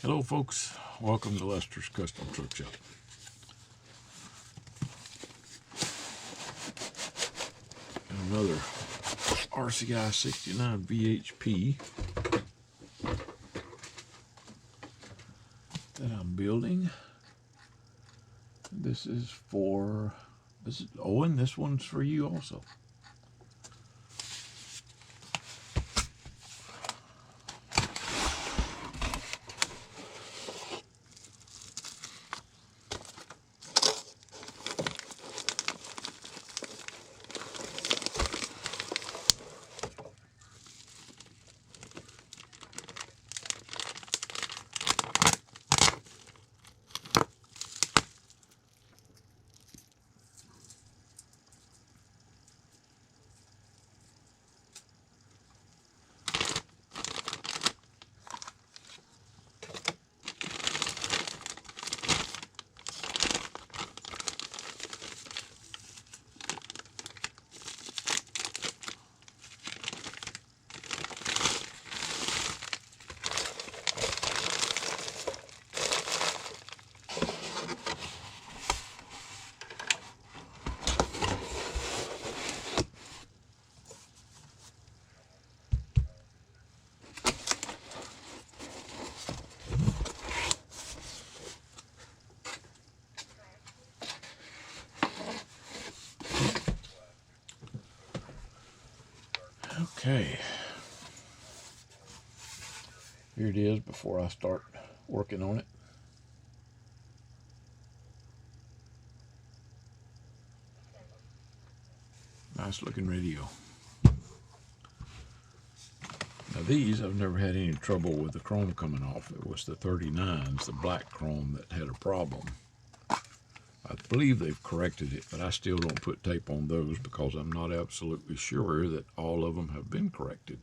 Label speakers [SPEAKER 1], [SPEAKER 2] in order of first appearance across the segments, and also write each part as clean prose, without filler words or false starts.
[SPEAKER 1] Hello folks, welcome to Lester's Custom Truck Shop. Another RCI69VHP that I'm building. This is Owen, this one's for you also. Okay, here it is before I start working on it. Nice looking radio. Now these, I've never had any trouble with the chrome coming off. It was the 39s, the black chrome, that had a problem. I believe they've corrected it, but I still don't put tape on those because I'm not absolutely sure that all of them have been corrected.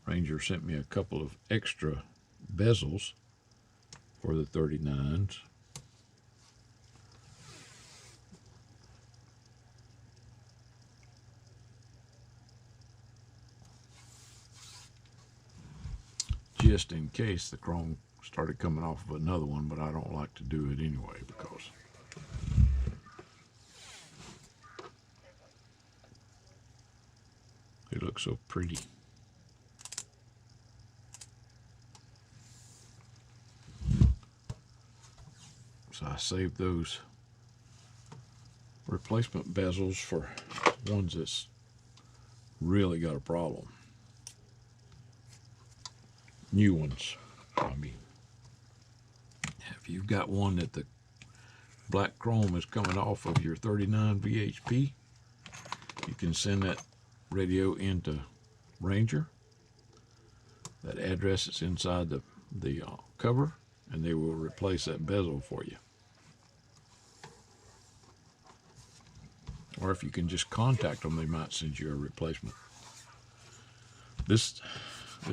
[SPEAKER 1] Ranger sent me a couple of extra bezels for the 39s. Just in case the chrome started coming off of another one, but I don't like to do it anyway because they look so pretty. So I saved those replacement bezels for ones that's really got a problem. New ones, I mean. If you've got one that the black chrome is coming off of your 39 VHP, you can send that radio into Ranger. That address is inside the cover, and they will replace that bezel for you. Or if you can just contact them, they might send you a replacement. This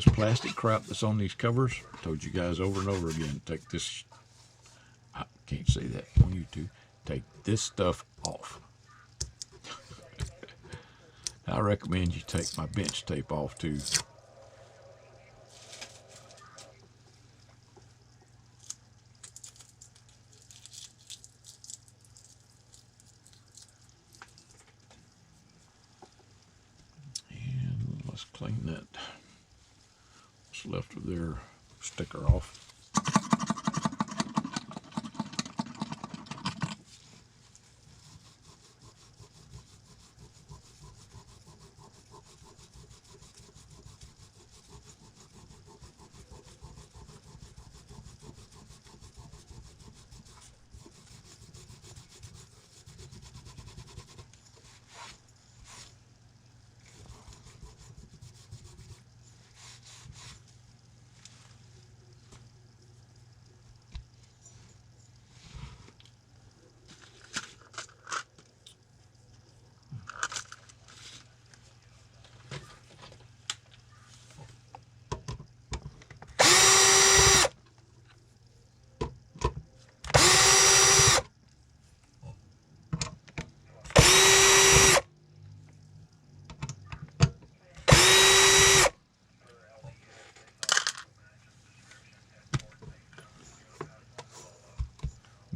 [SPEAKER 1] plastic crap that's on these covers, I told you guys over and over again, take this, I can't say that on YouTube, take this stuff off. I recommend you take my bench tape off too. And let's clean that what's left of their sticker off.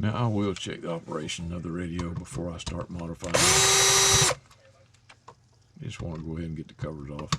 [SPEAKER 1] Now I will check the operation of the radio before I start modifying it. Just want to go ahead and get the covers off.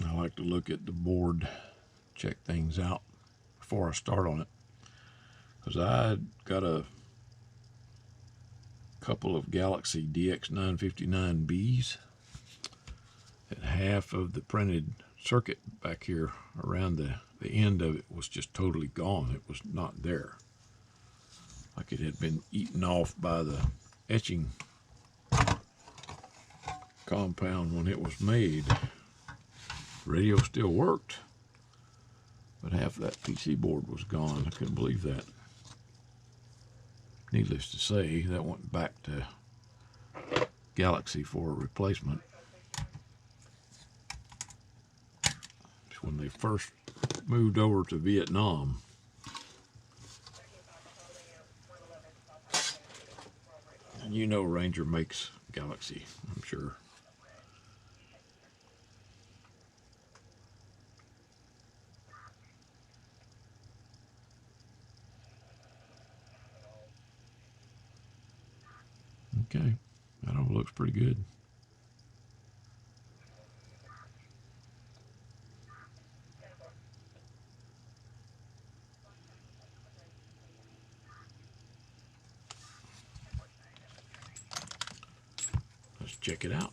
[SPEAKER 1] I like to look at the board, check things out before I start on it, because I got a couple of Galaxy DX959Bs, and half of the printed circuit back here around the end of it was just totally gone. It was not there, like it had been eaten off by the etching compound when it was made. Radio still worked, but half of that PC board was gone. I couldn't believe that. Needless to say, that went back to Galaxy for a replacement. When they first moved over to Vietnam, and you know Ranger makes Galaxy, I'm sure. Okay, that all looks pretty good. Let's check it out.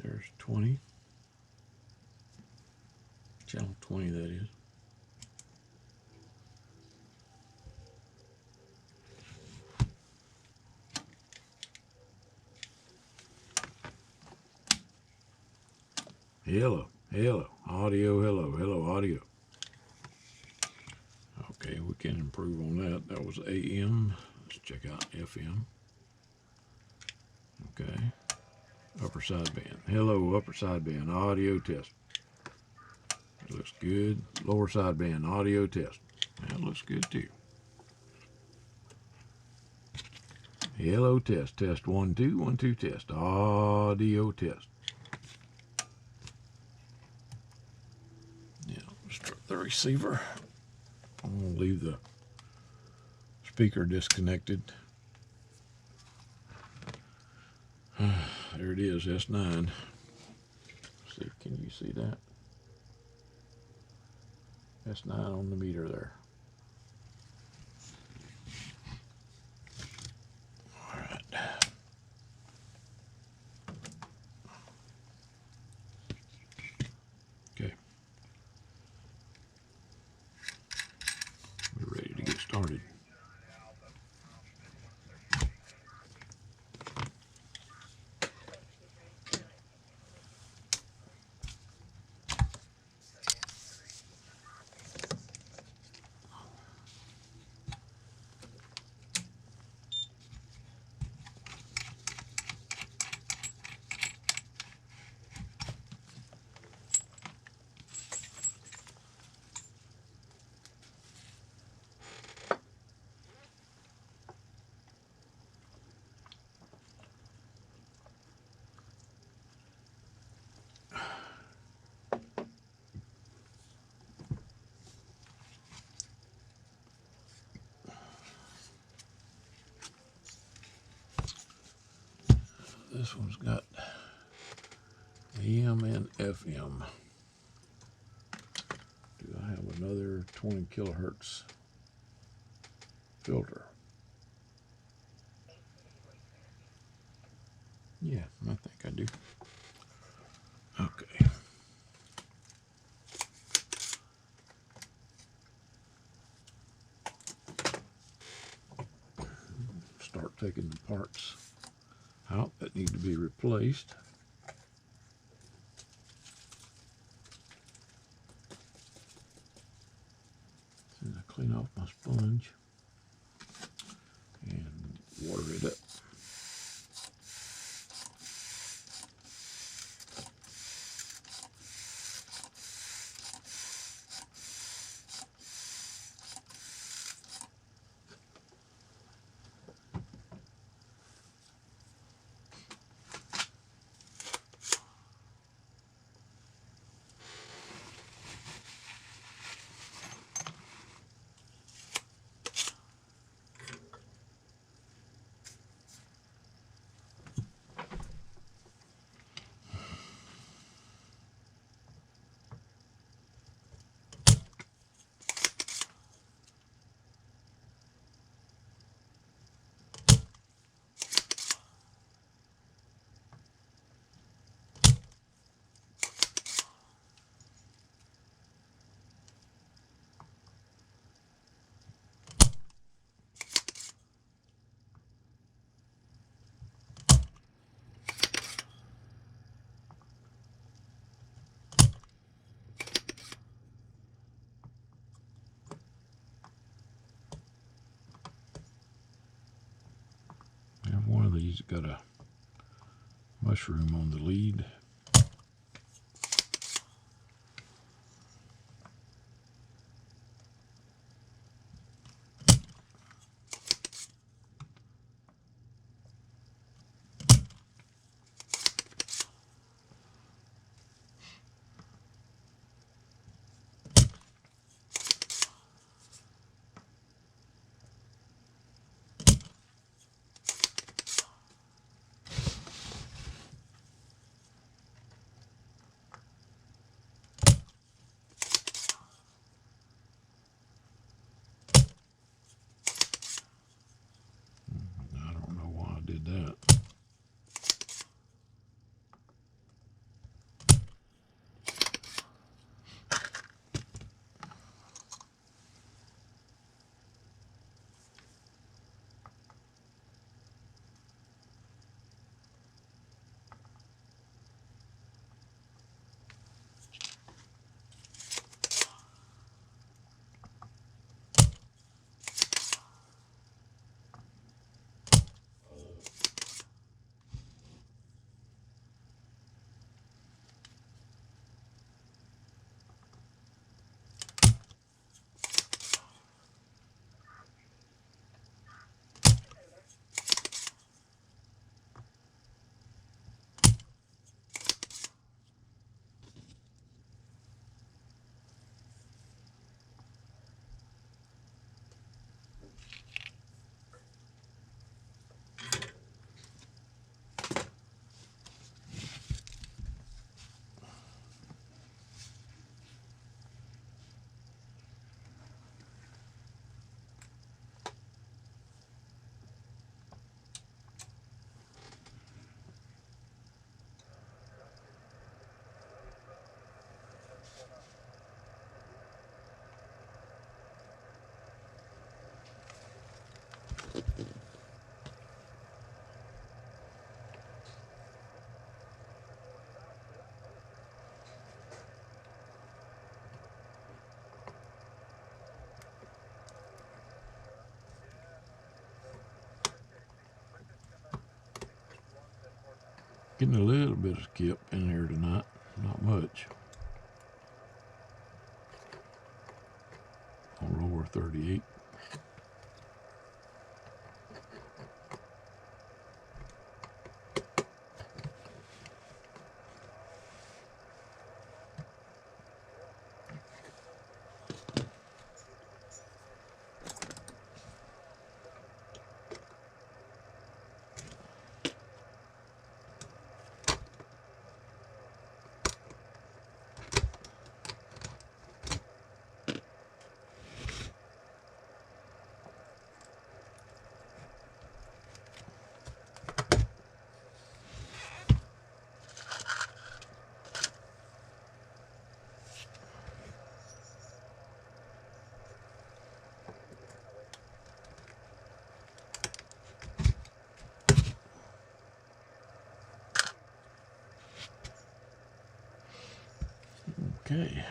[SPEAKER 1] There's 20. Channel 20, that is. Hello, audio, hello, audio. Okay, we can improve on that. That was AM. Let's check out FM. Okay. Upper sideband. Hello, upper sideband. Audio test. That looks good. Lower sideband. Audio test. That looks good too. Hello, test. Test 1, 2, 1, 2, test. Audio test. Now, start the receiver. I'm going to leave the speaker disconnected. There it is, S9. See, can you see that? S9 on the meter there. All right. Okay. We're ready to get started. This one's got AM and FM. Do I have another 20 kilohertz filter? Yeah, I think I do. Okay. Start taking the parts out that need to be replaced. Then I clean off my sponge and water it up. I have one of these got a mushroom on the lead. I don't know why I did that. Getting a little bit of skip in here tonight, not much. On lower 38. Okay.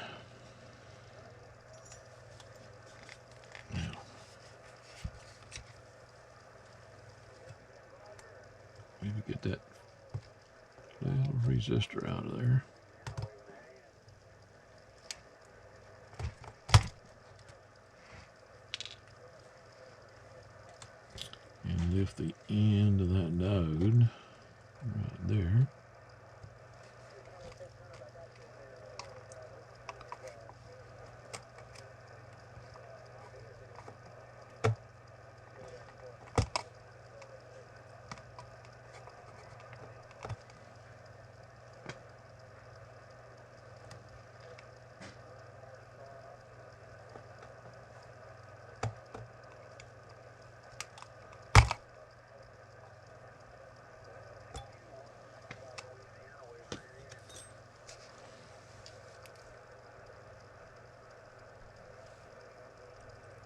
[SPEAKER 1] Now, maybe get that little resistor out of there. And lift the end of that diode right there.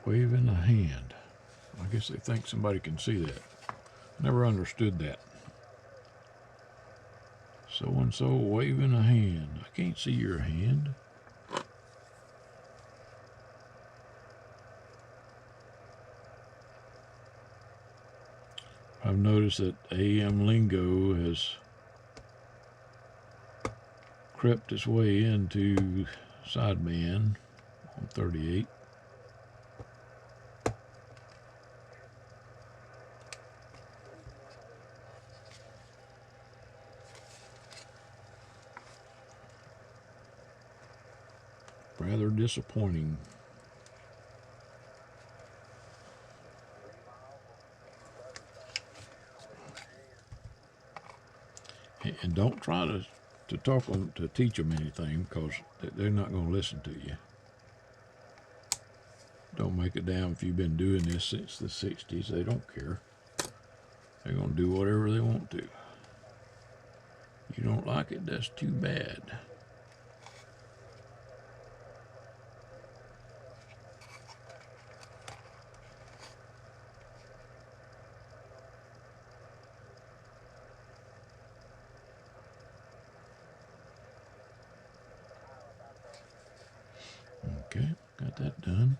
[SPEAKER 1] Waving a hand. I guess they think somebody can see that. Never understood that. So-and-so waving a hand. I can't see your hand. I've noticed that AM lingo has crept its way into sideband on 38. Rather disappointing. And don't try to talk them, to teach them anything, because they're not going to listen to you. Don't make a damn if you've been doing this since the 60s. They don't care. They're going to do whatever they want to. You don't like it, that's too bad. Okay, got that done.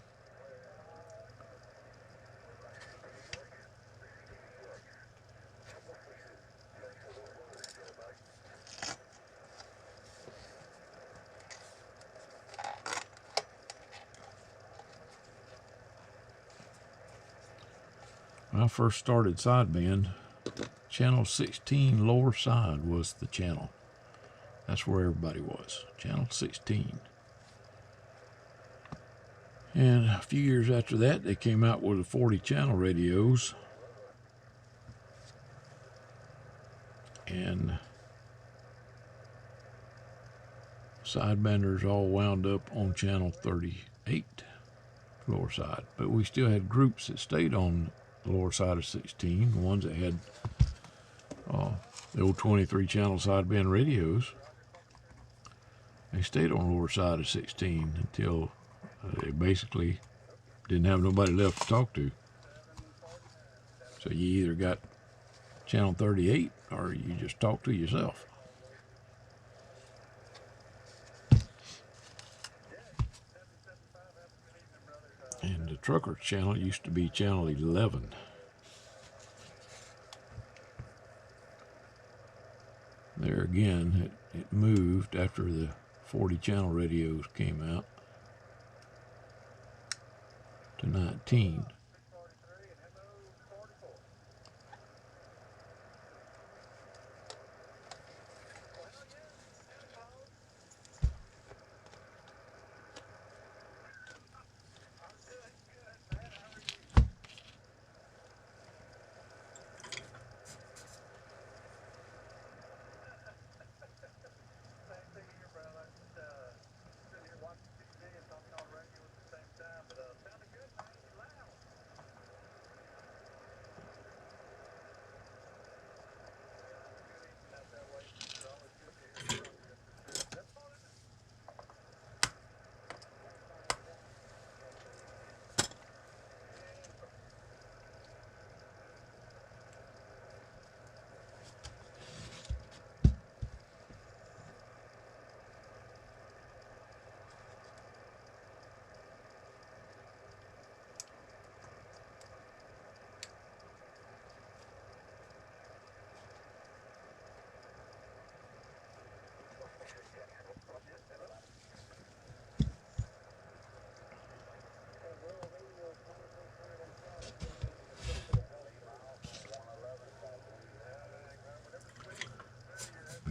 [SPEAKER 1] When I first started sideband, channel 16 lower side was the channel. That's where everybody was, channel 16. And a few years after that, they came out with the 40 channel radios. And sidebanders all wound up on channel 38, lower side. But we still had groups that stayed on the lower side of 16, the ones that had the old 23 channel sideband radios. They stayed on the lower side of 16 until they basically didn't have nobody left to talk to. So you either got channel 38 or you just talk to yourself. And the trucker channel used to be channel 11. There again, it moved after the 40 channel radios came out to 19.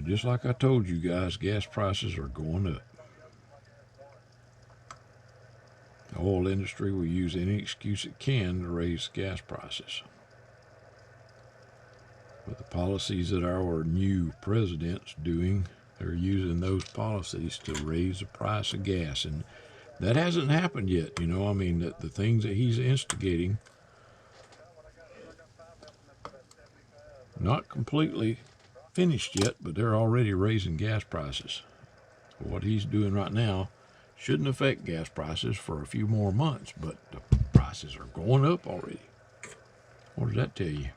[SPEAKER 1] But just like I told you guys, gas prices are going up. The oil industry will use any excuse it can to raise gas prices. But the policies that our new president's doing, they're using those policies to raise the price of gas. And that hasn't happened yet, you know. I mean, the things that he's instigating, not completely finished yet, but they're already raising gas prices. What he's doing right now shouldn't affect gas prices for a few more months, but the prices are going up already. What does that tell you?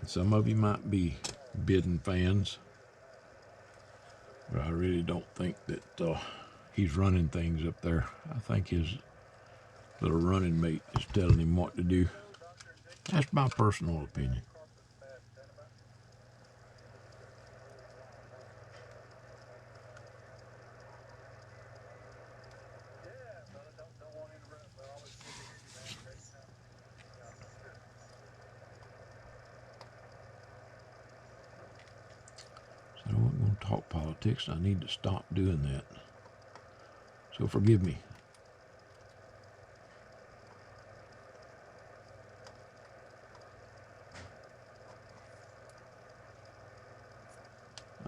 [SPEAKER 1] Some of you might be Biden fans, but I really don't think that he's running things up there. I think his little running mate is telling him what to do. That's my personal opinion. So I wasn't going to talk politics. I need to stop doing that. So forgive me.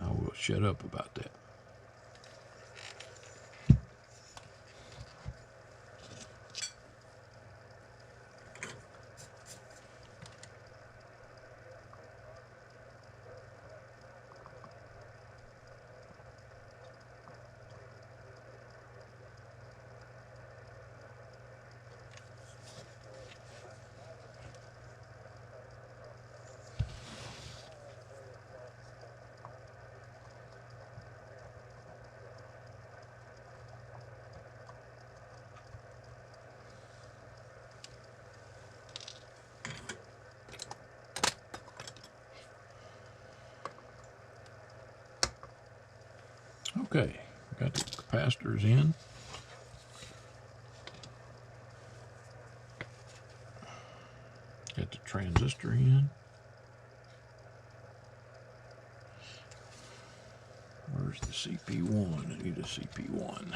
[SPEAKER 1] I will shut up about that. Okay, got the capacitors in. Got the transistor in. Where's the CP1? I need a CP1.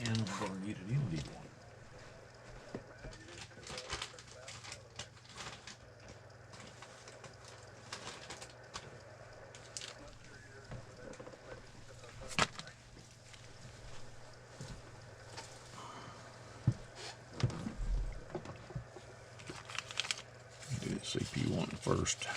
[SPEAKER 1] And I'm going to need an ND1. Do the CP1 first.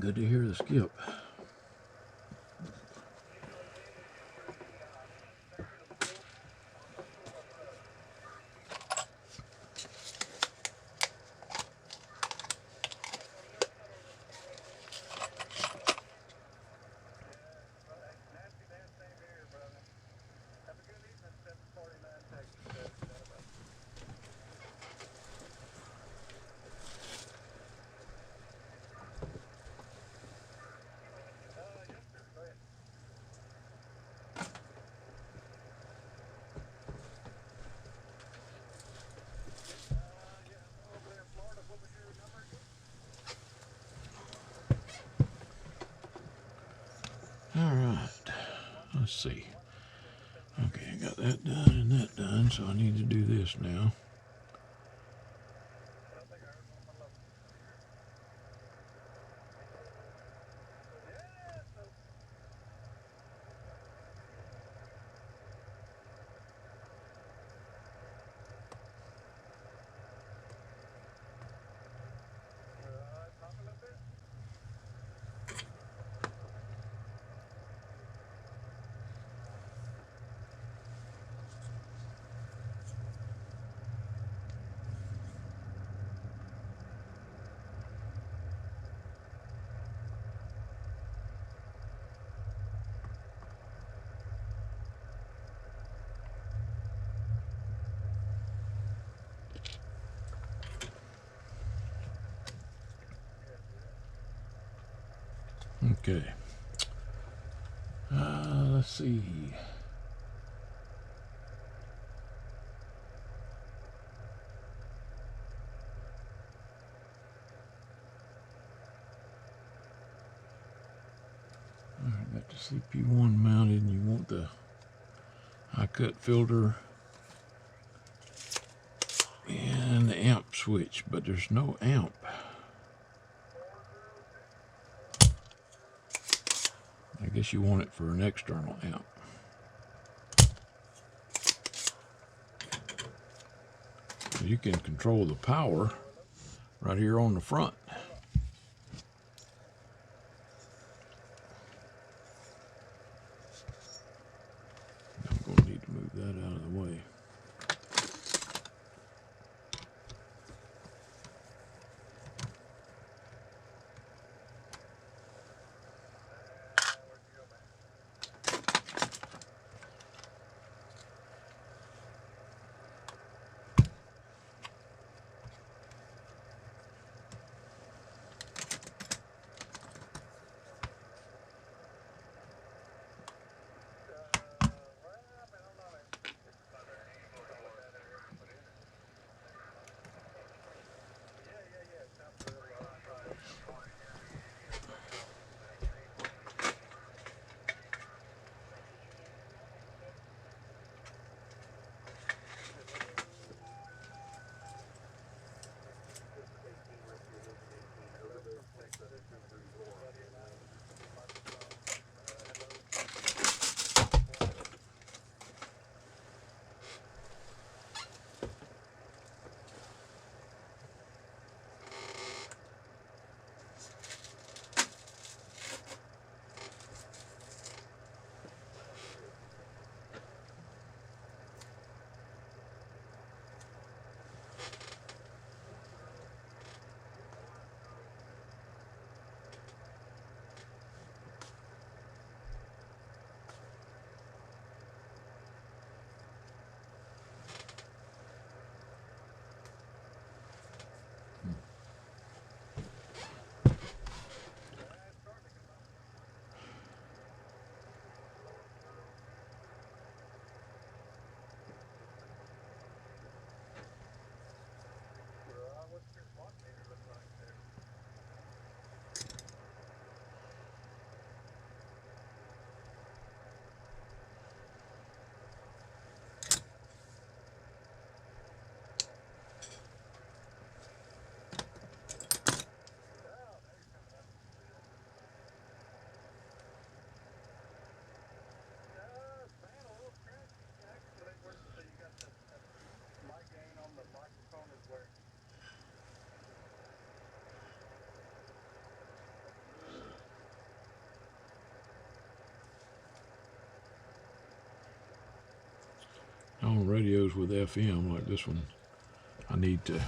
[SPEAKER 1] Good to hear the skip. All right, let's see. Okay, I got that done and that done, so I need to do this now. Okay. Let's see. All right, got the CP1 mounted, and you want the high cut filter and the amp switch, but there's no amp. I guess you want it for an external amp. So you can control the power right here on the front. I'm going to need to move that out of the way. on radios with FM like this one, I need to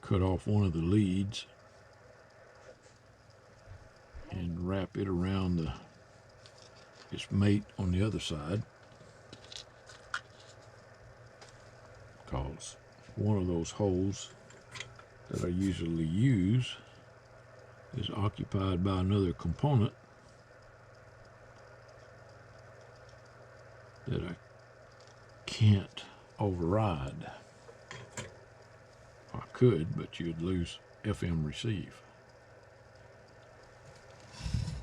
[SPEAKER 1] cut off one of the leads and wrap it around its mate on the other side, because one of those holes that I usually use is occupied by another component that I can't override. I could, but you'd lose FM receive.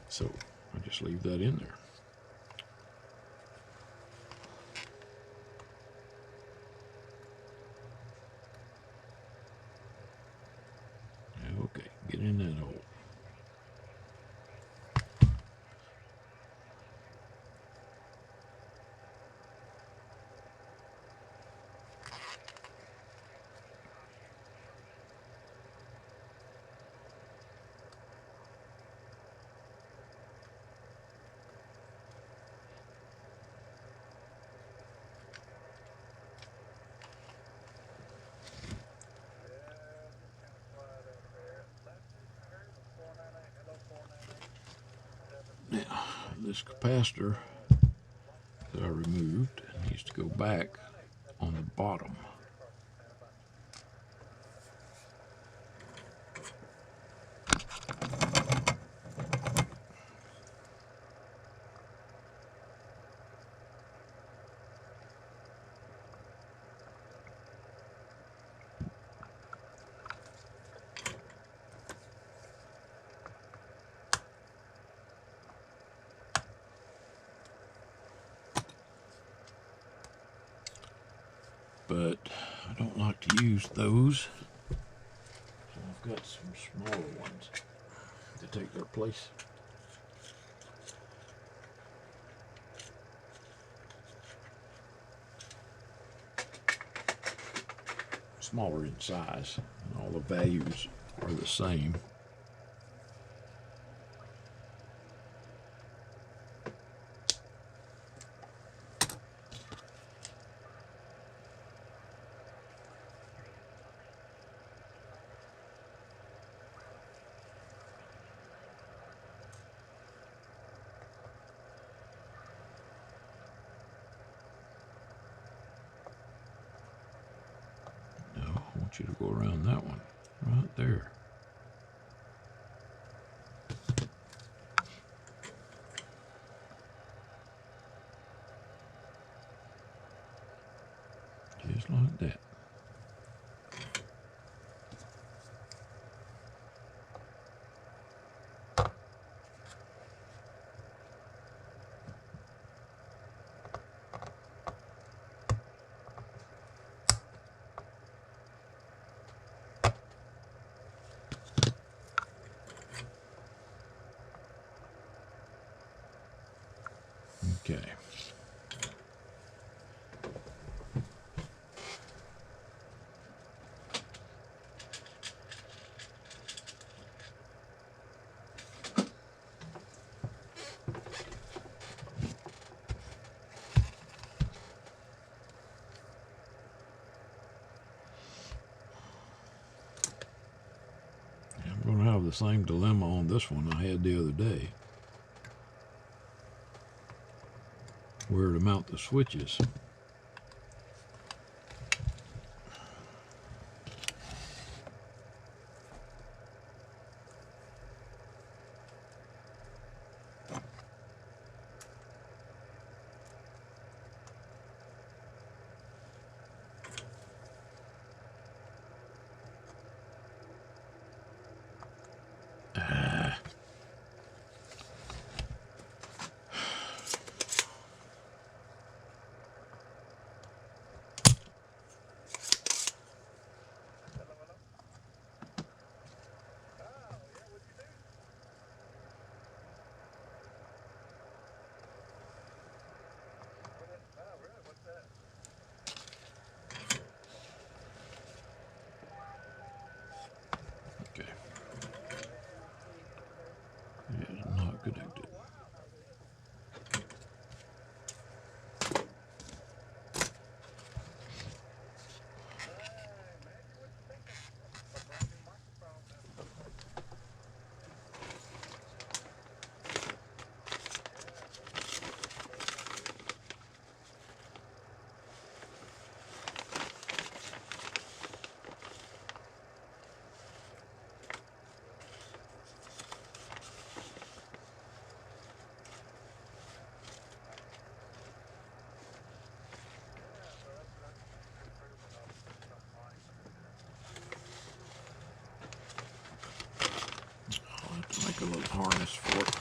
[SPEAKER 1] So I just leave that in there. Okay, get in that hole. Now, this capacitor that I removed needs to go back on the bottom. But I don't like to use those, so I've got some smaller ones to take their place. Smaller in size, and all the values are the same. I want you to go around that one right there. Just like that. Okay. I'm going to have the same dilemma on this one I had the other day, where to mount the switches. for it.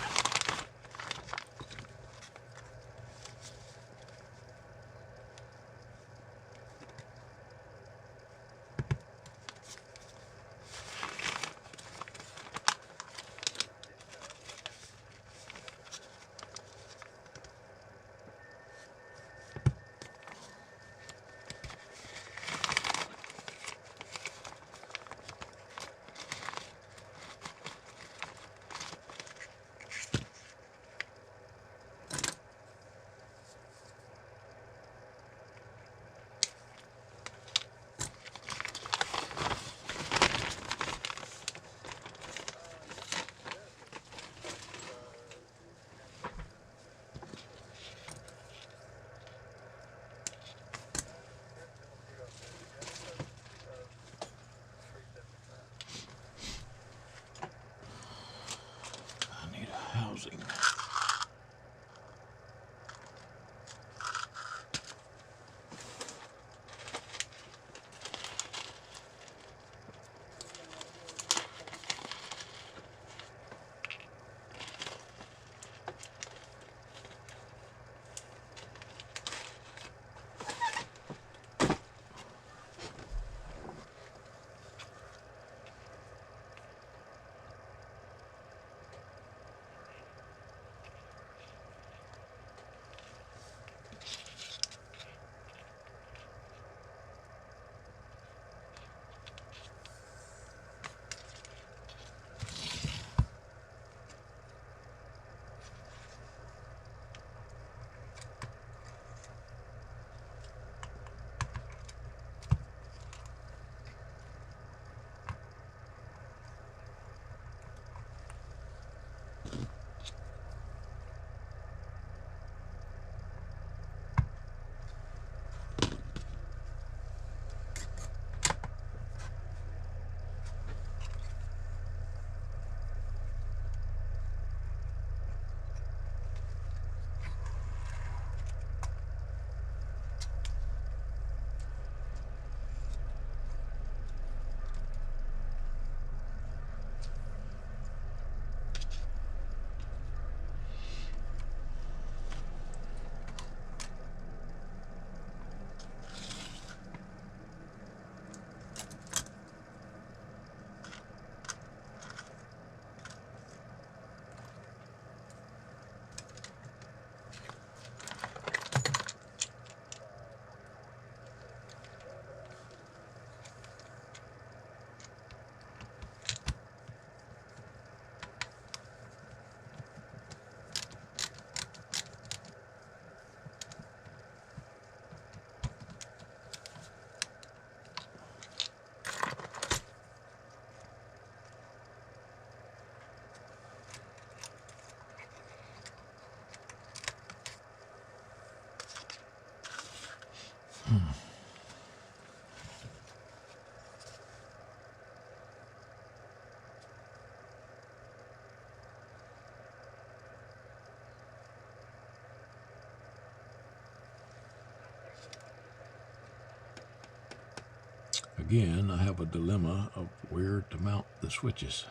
[SPEAKER 1] Housing. Again, I have a dilemma of where to mount the switches.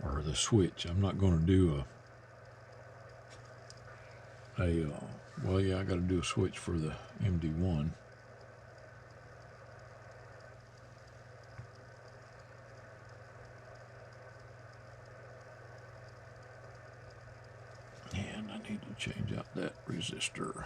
[SPEAKER 1] Or the switch. I'm not going to do well, yeah, I got to do a switch for the MD1. And I need to change out that resistor.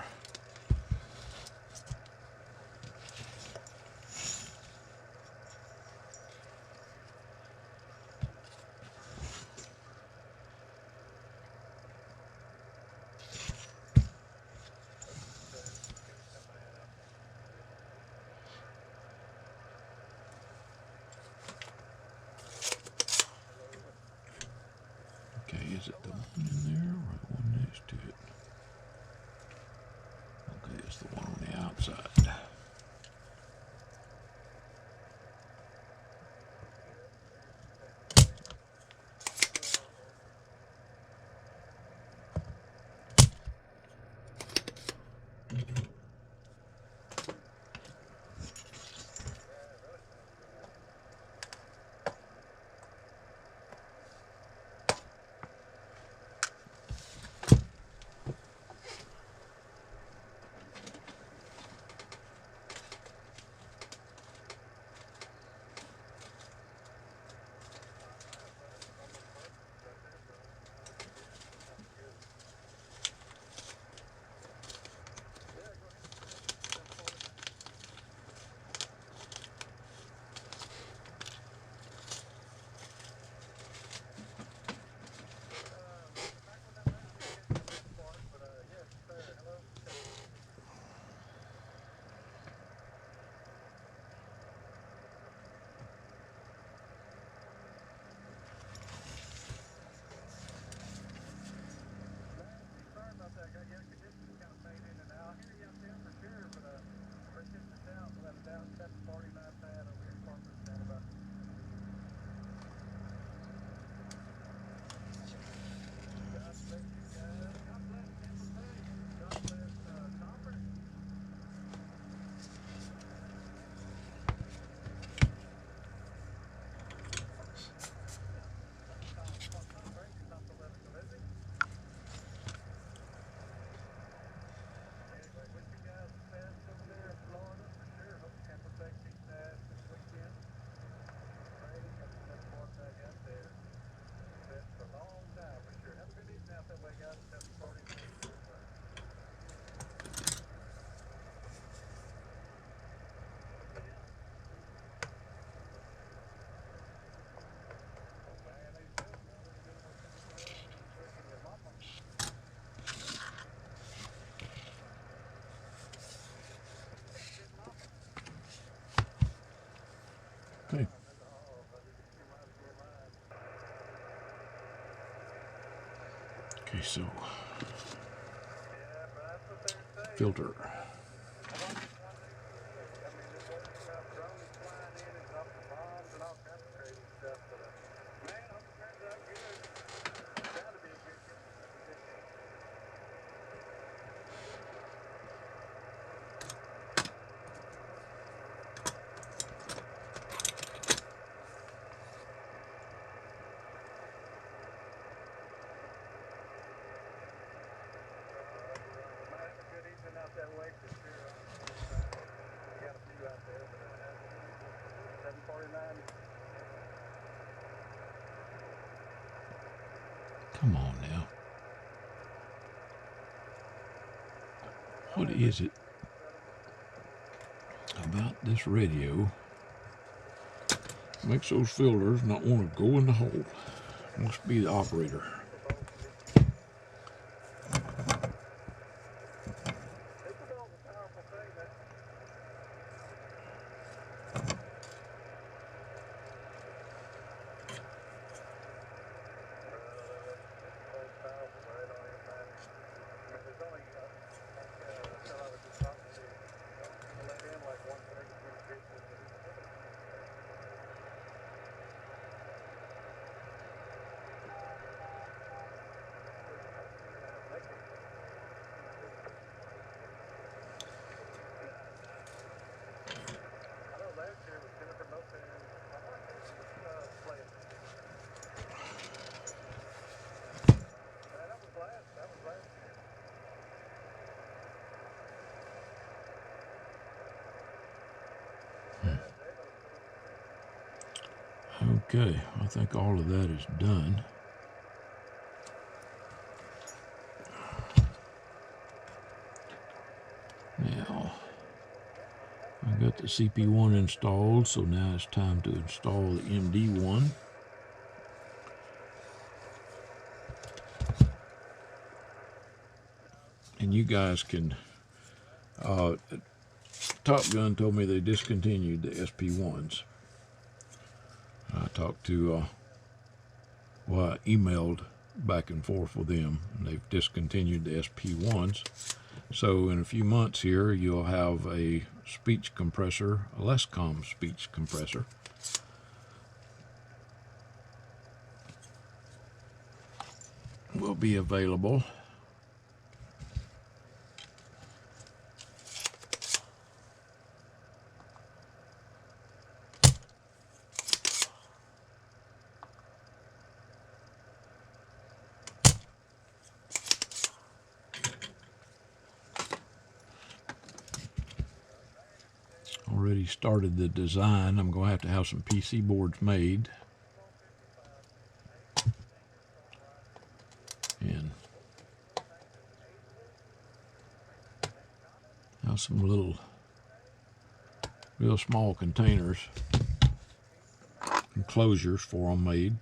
[SPEAKER 1] Is it the one in there or the one next to it? Okay, it's the one on the outside. Okay, so filter. Come on now. What is it about this radio makes those filters not want to go in the hole? Must be the operator. Okay, I think all of that is done. Now, I got the CP1 installed, so now it's time to install the MD1. And you guys can, Top Gun told me they discontinued the SP1s. I talked to, I emailed back and forth with them, and they've discontinued the SP1s. So in a few months here, you'll have a speech compressor, a Lescom speech compressor. Will be available. Already started the design. I'm going to have some PC boards made. And now some little, real small containers, enclosures for them made.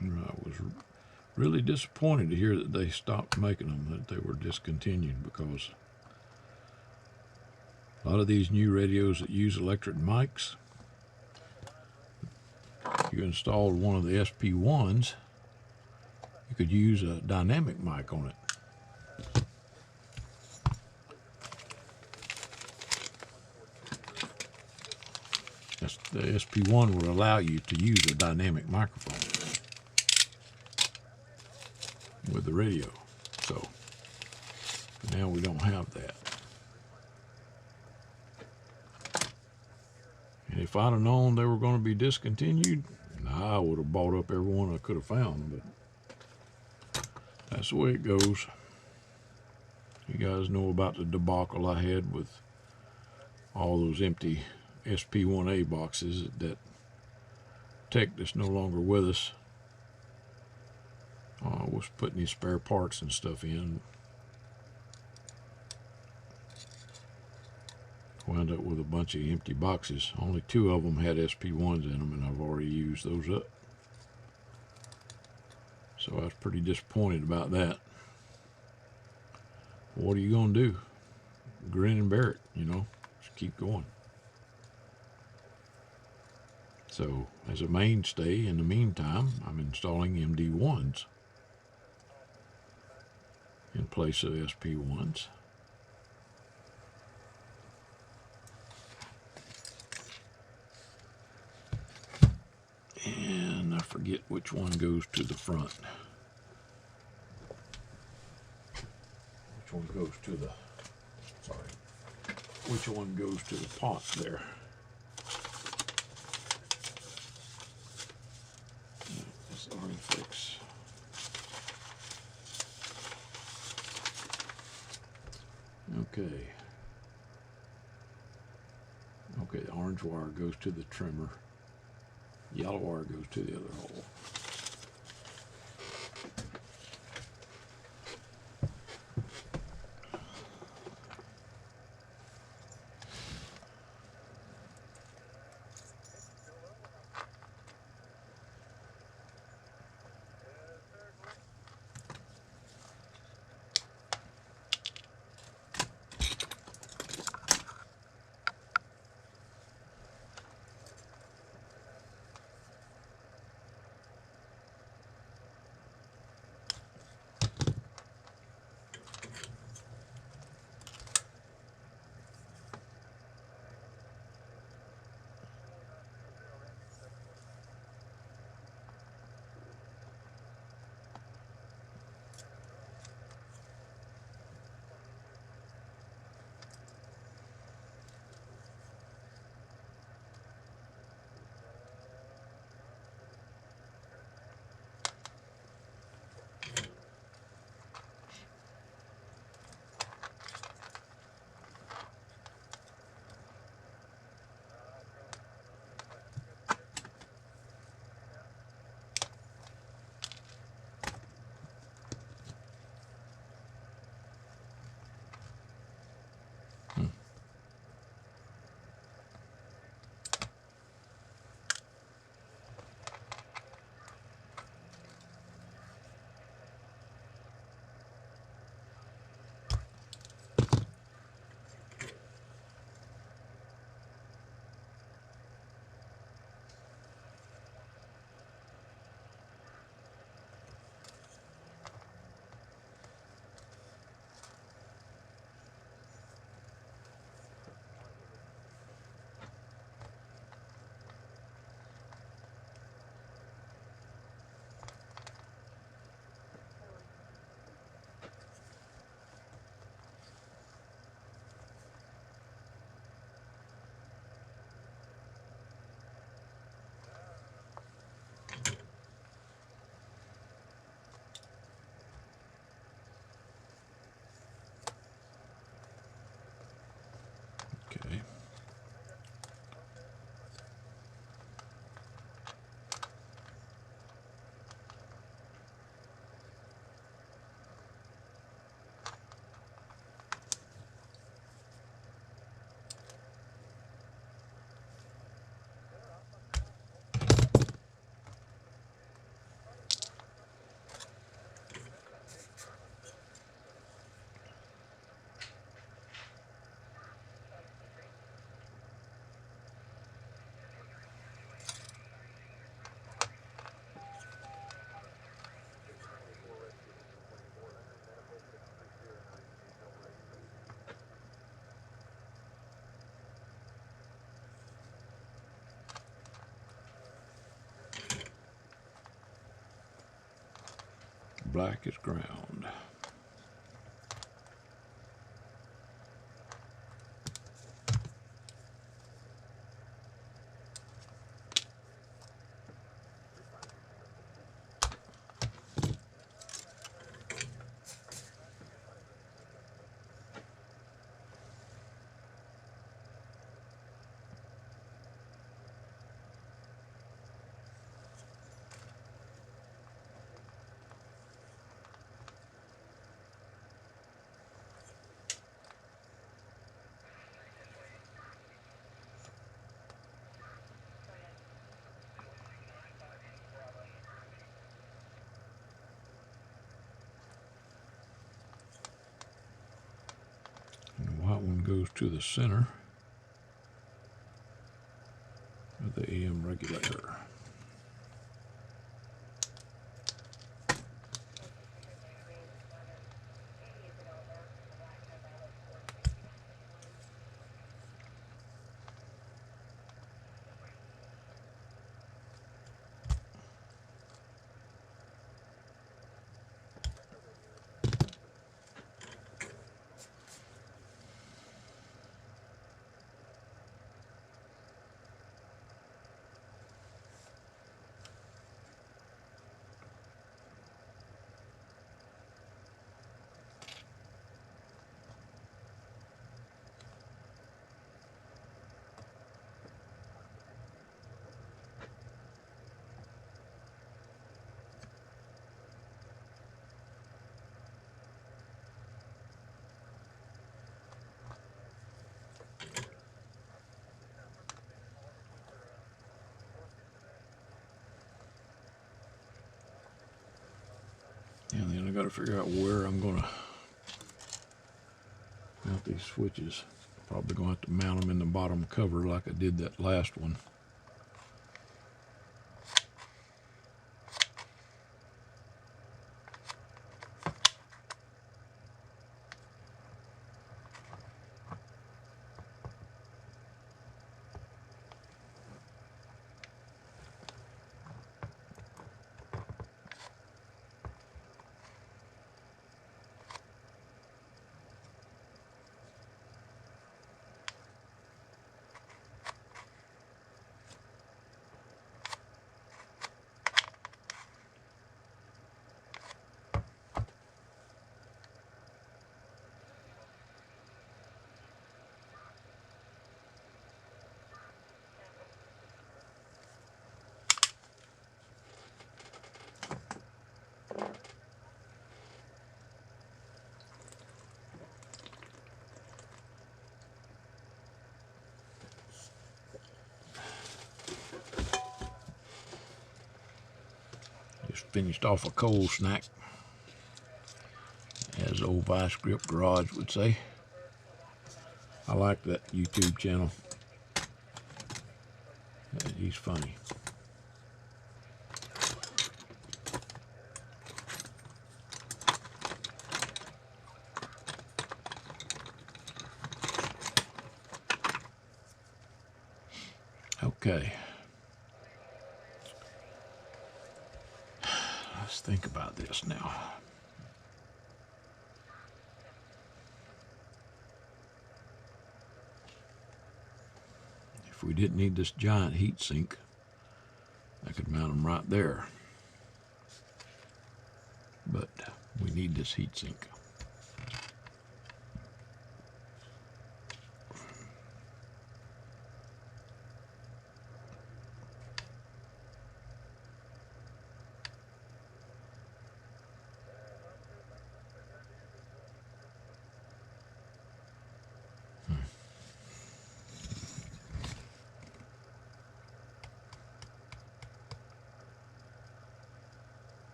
[SPEAKER 1] I was really disappointed to hear that they stopped making them, that they were discontinued, because a lot of these new radios that use electric mics, if you installed one of the SP1s, you could use a dynamic mic on it. The SP1 will allow you to use a dynamic microphone with the radio. So now we don't have that. And if I'd have known they were going to be discontinued, I would have bought up every one I could have found, but that's the way it goes. You guys know about the debacle I had with all those empty SP1A boxes that tech that's no longer with us was putting these spare parts and stuff in. Wound up with a bunch of empty boxes. Only 2 of them had SP1s in them, and I've already used those up. So I was pretty disappointed about that. What are you going to do? Grin and bear it, you know. Just keep going. So as a mainstay, in the meantime, I'm installing MD1s in place of SP1s. And I forget which one goes to the front. Which one goes to the, which one goes to the pot there. This already fixed. Okay. Okay, the orange wire goes to the trimmer. Yellow wire goes to the other hole. Okay. Black is ground. And the white one goes to the center. of the AM regulator. And then I got to figure out where I'm going to mount these switches. Probably going to have to mount them in the bottom cover like I did that last one. Just finished off a cold snack, as old Vice Grip Garage would say. I like that YouTube channel. He's funny. Okay. Let's think about this now. If we didn't need this giant heat sink, I could mount them right there. But we need this heat sink.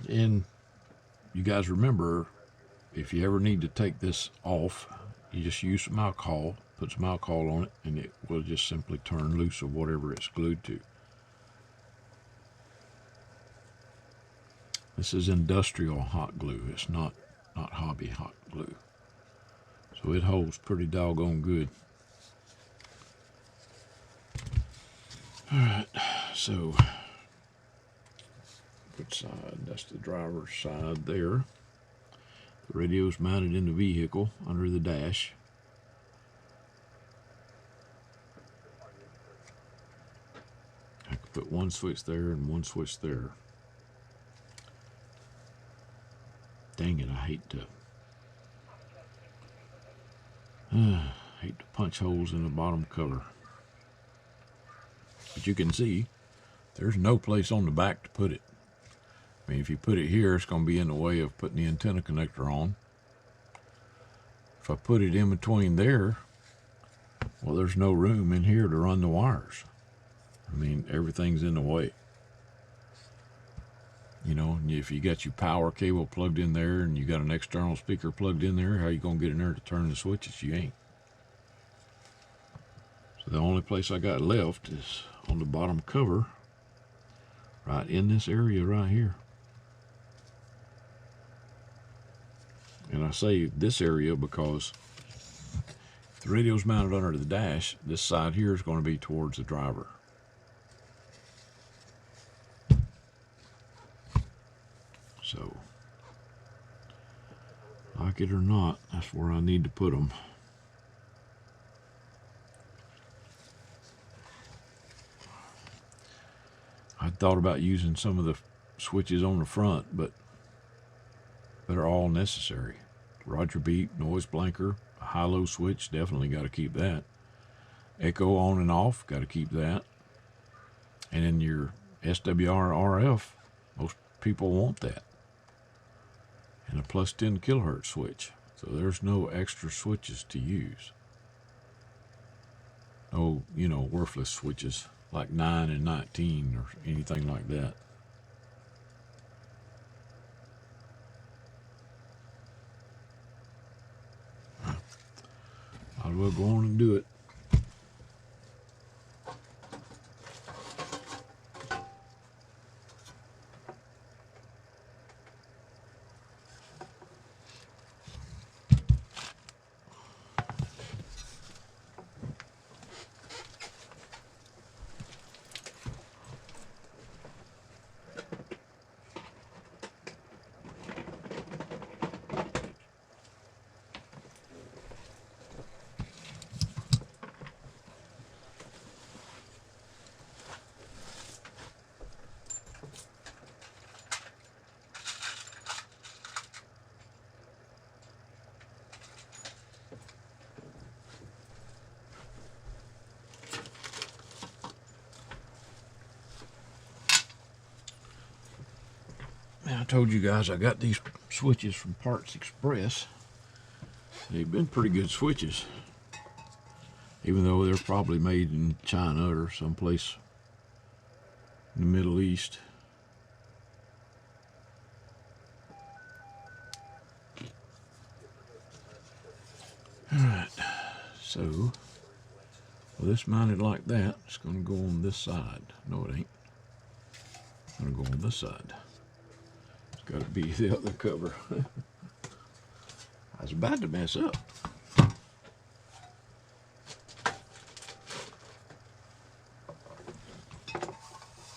[SPEAKER 1] And you guys remember, if you ever need to take this off, you just use some alcohol, put some alcohol on it, and it will just simply turn loose of whatever it's glued to. This is industrial hot glue. It's not hobby hot glue. So it holds pretty doggone good. Alright, so which side? That's the driver's side there. The radio's mounted in the vehicle under the dash. I could put one switch there and one switch there. Dang it, I hate to punch holes in the bottom cover. But you can see there's no place on the back to put it. I mean, if you put it here, it's going to be in the way of putting the antenna connector on. If I put it in between there, well, there's no room in here to run the wires. I mean, everything's in the way. You know, if you got your power cable plugged in there and you got an external speaker plugged in there, how you going to get in there to turn the switches? You ain't. So the only place I got left is on the bottom cover, right in this area right here. And I say this area because if the radio's mounted under the dash, this side here is going to be towards the driver. So, like it or not, that's where I need to put them. I thought about using some of the switches on the front, but they're all necessary. Roger beep, noise blanker, a high-low switch, definitely got to keep that. Echo on and off, got to keep that. And then your SWR RF, most people want that. And a plus 10 kilohertz switch. So there's no extra switches to use. No, worthless switches like 9 and 19 or anything like that. Might as well go on and do it. I told you guys I got these switches from Parts Express. They've been pretty good switches, even though they're probably made in China or someplace in the Middle East. Alright, so this mounted like that, it's going to go on this side. No, it ain't. It's going to go on this side. Got to be the other cover. I was about to mess up.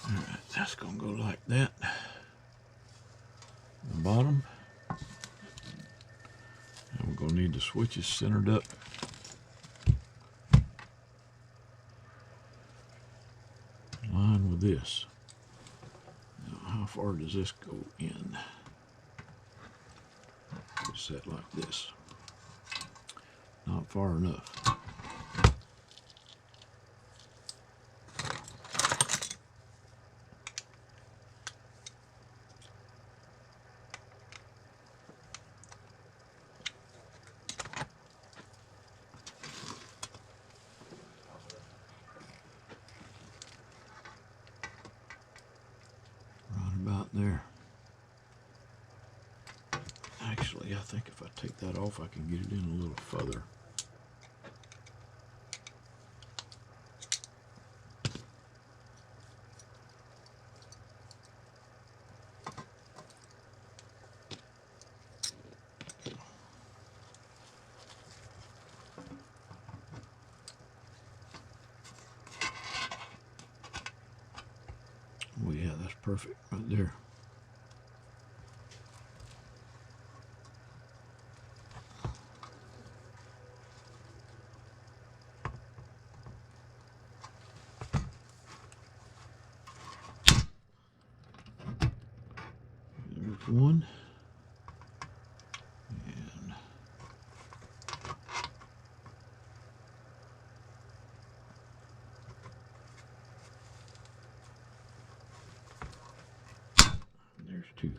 [SPEAKER 1] Alright, that's going to go like that. The bottom. And we're going to need the switches centered up. In line with this. How far does this go in? It's set like this. Not far enough. Right about there. Actually, I think if I take that off, I can get it in a little further. Oh yeah, that's perfect right there. There's one. And there's two.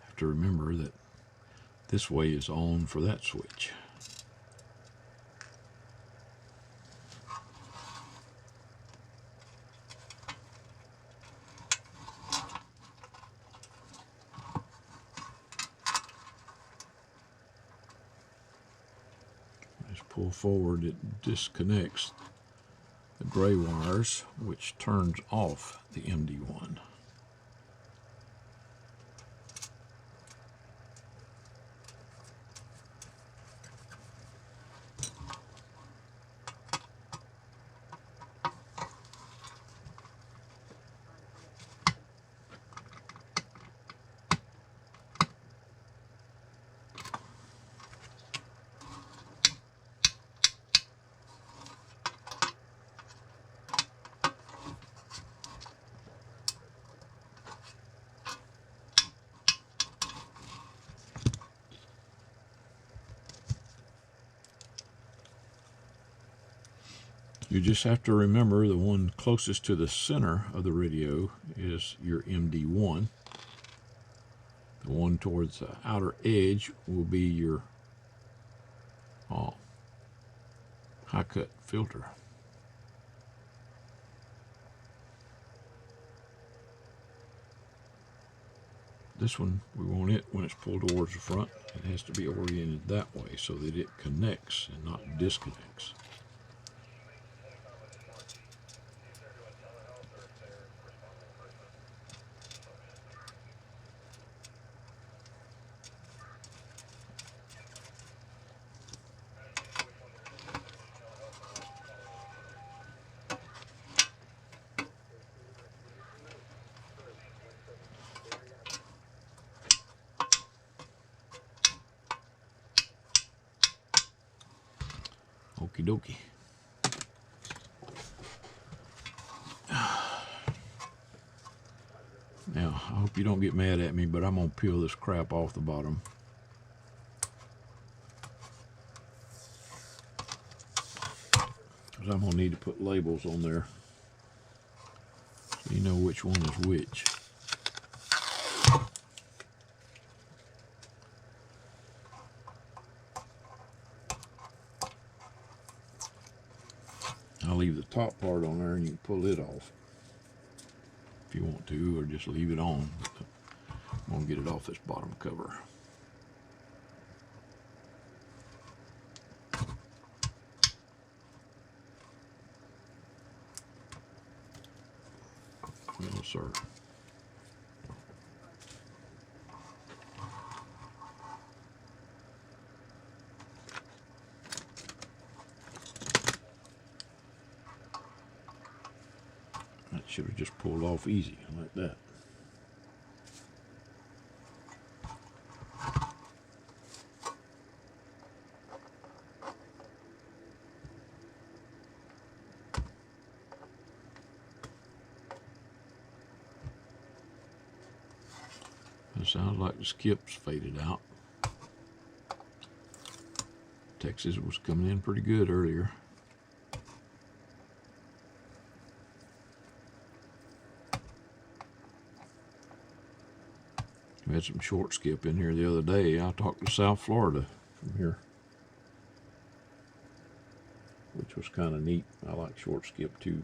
[SPEAKER 1] Have to remember that this way is on for that switch. Just pull forward, it disconnects the gray wires, which turns off the MD1. You just have to remember the one closest to the center of the radio is your MD1. The one towards the outer edge will be your high-cut filter. This one, we want it when it's pulled towards the front. It has to be oriented that way so that it connects and not disconnects. Okie dokie. Now, I hope you don't get mad at me, but I'm going to peel this crap off the bottom. Because I'm going to need to put labels on there so you know which one is which. I'll leave the top part on there and you can pull it off if you want to, or just leave it on. I'm going to get it off this bottom cover. No, sir. That should have just pulled off easy like that. Sounds like the skips faded out. Texas was coming in pretty good earlier. We had some short skip in here the other day. I talked to South Florida from here, which was kind of neat. I like short skip too.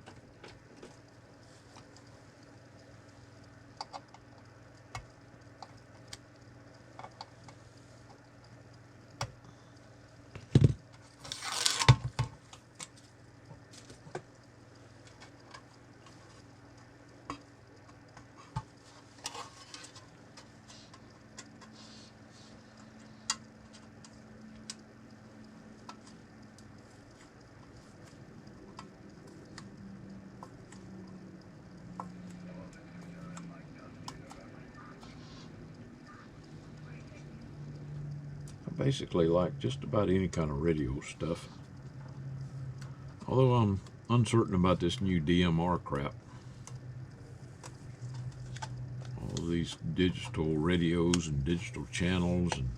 [SPEAKER 1] Basically like just about any kind of radio stuff, although I'm uncertain about this new DMR crap. All these digital radios and digital channels and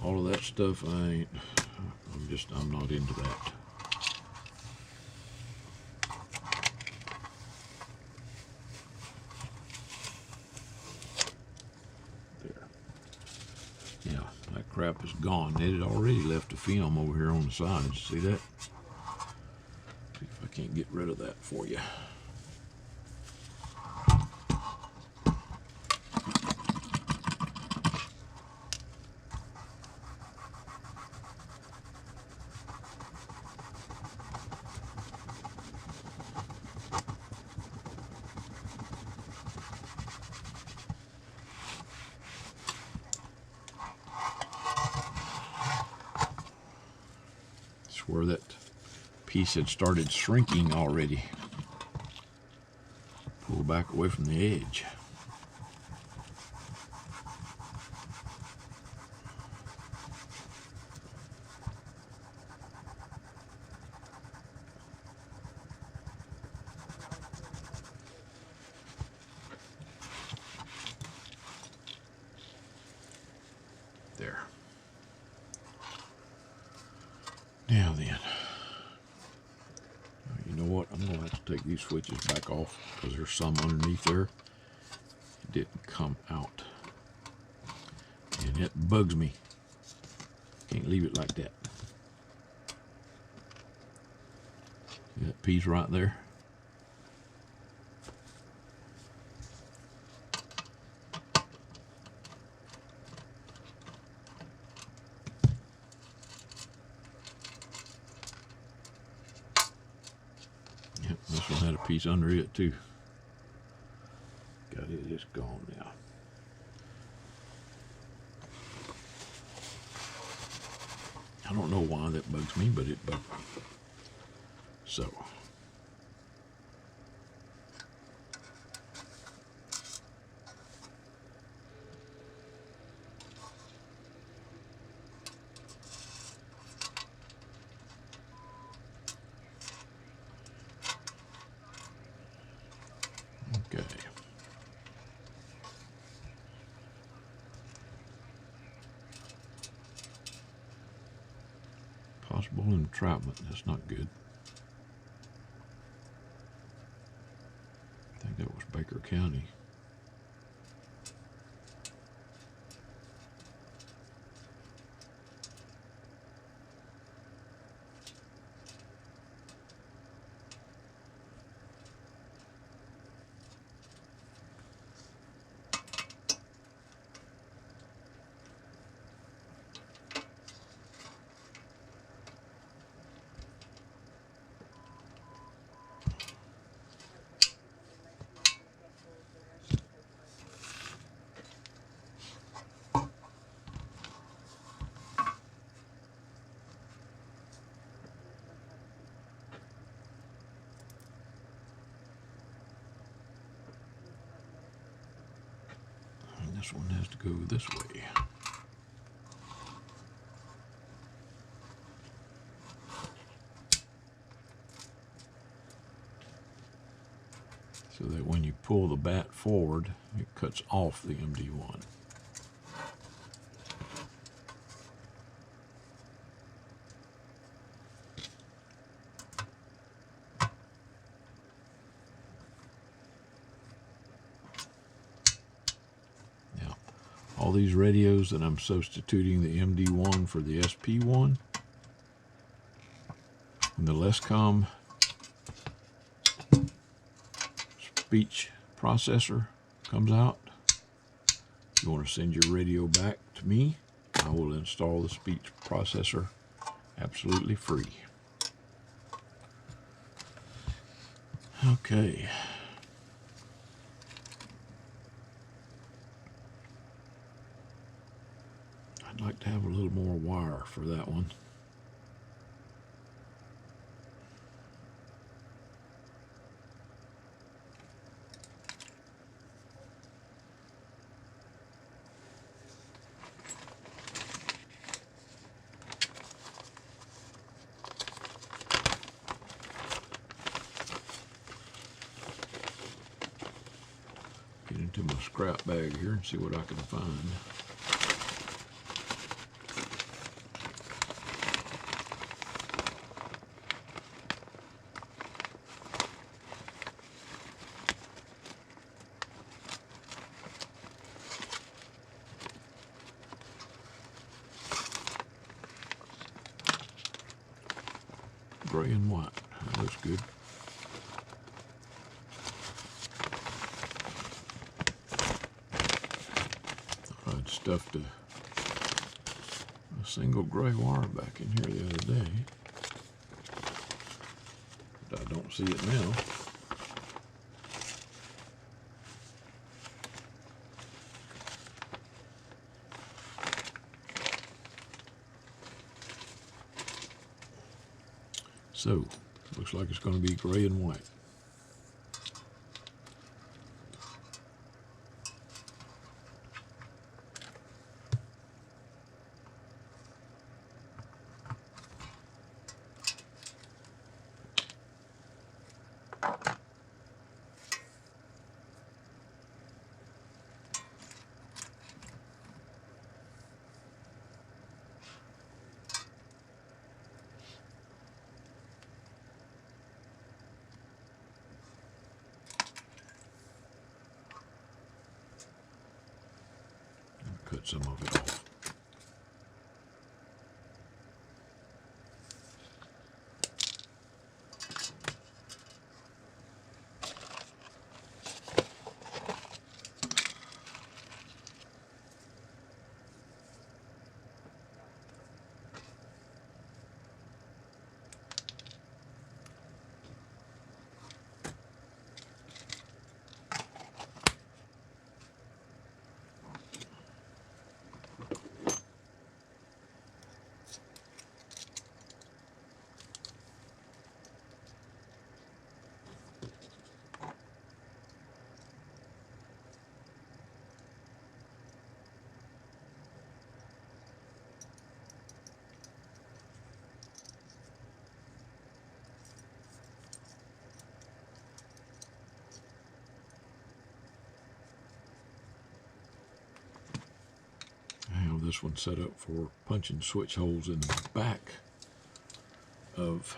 [SPEAKER 1] all of that stuff, I'm not into that. Crap is gone. It had already left a film over here on the sides. See that? See if I can't get rid of that for you. Where that piece had started shrinking already. Pull back away from the edge. There. Now then, you know what? I'm going to have to take these switches back off because there's some underneath there. It didn't come out. And it bugs me. Can't leave it like that. See that piece right there? This one had a piece under it too. Got it, it's gone now. I don't know why that bugs me, but it bugs me. So. Okay. Possible entrapment, that's not good. I think that was Baker County. This one has to go this way. So that when you you pull the bat forward, it cuts off the MD1. Now, all these radios that I'm substituting the MD1 for the SP1, when the Lescom speech processor comes out, you want to send your radio back to me, I will install the speech processor absolutely free. Okay. I'd like to have a little more wire for that one. Get into my scrap bag here and see what I can find. Gray and white. That looks good. I'd stuffed a single gray wire back in here the other day, but I don't see it now. So, looks like it's going to be gray and white. Cut some of it off. This one's set up for punching switch holes in the back of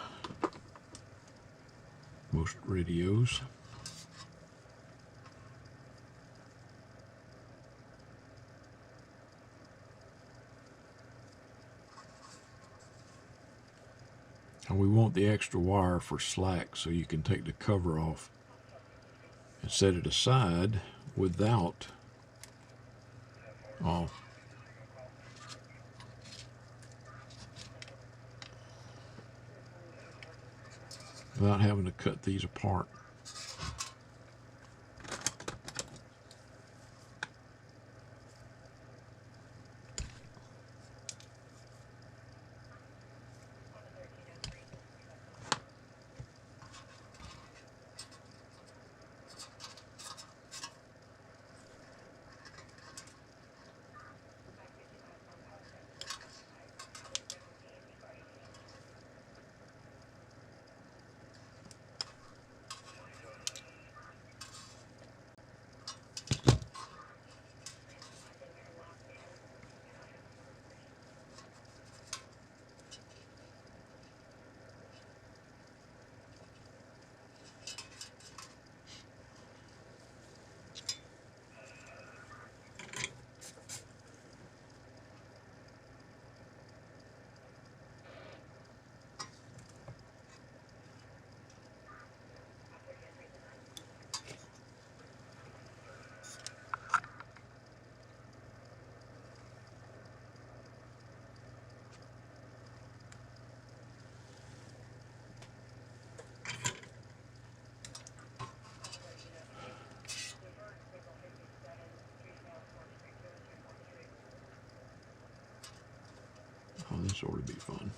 [SPEAKER 1] most radios. And we want the extra wire for slack so you can take the cover off and set it aside without without having to cut these apart. sort of be fun.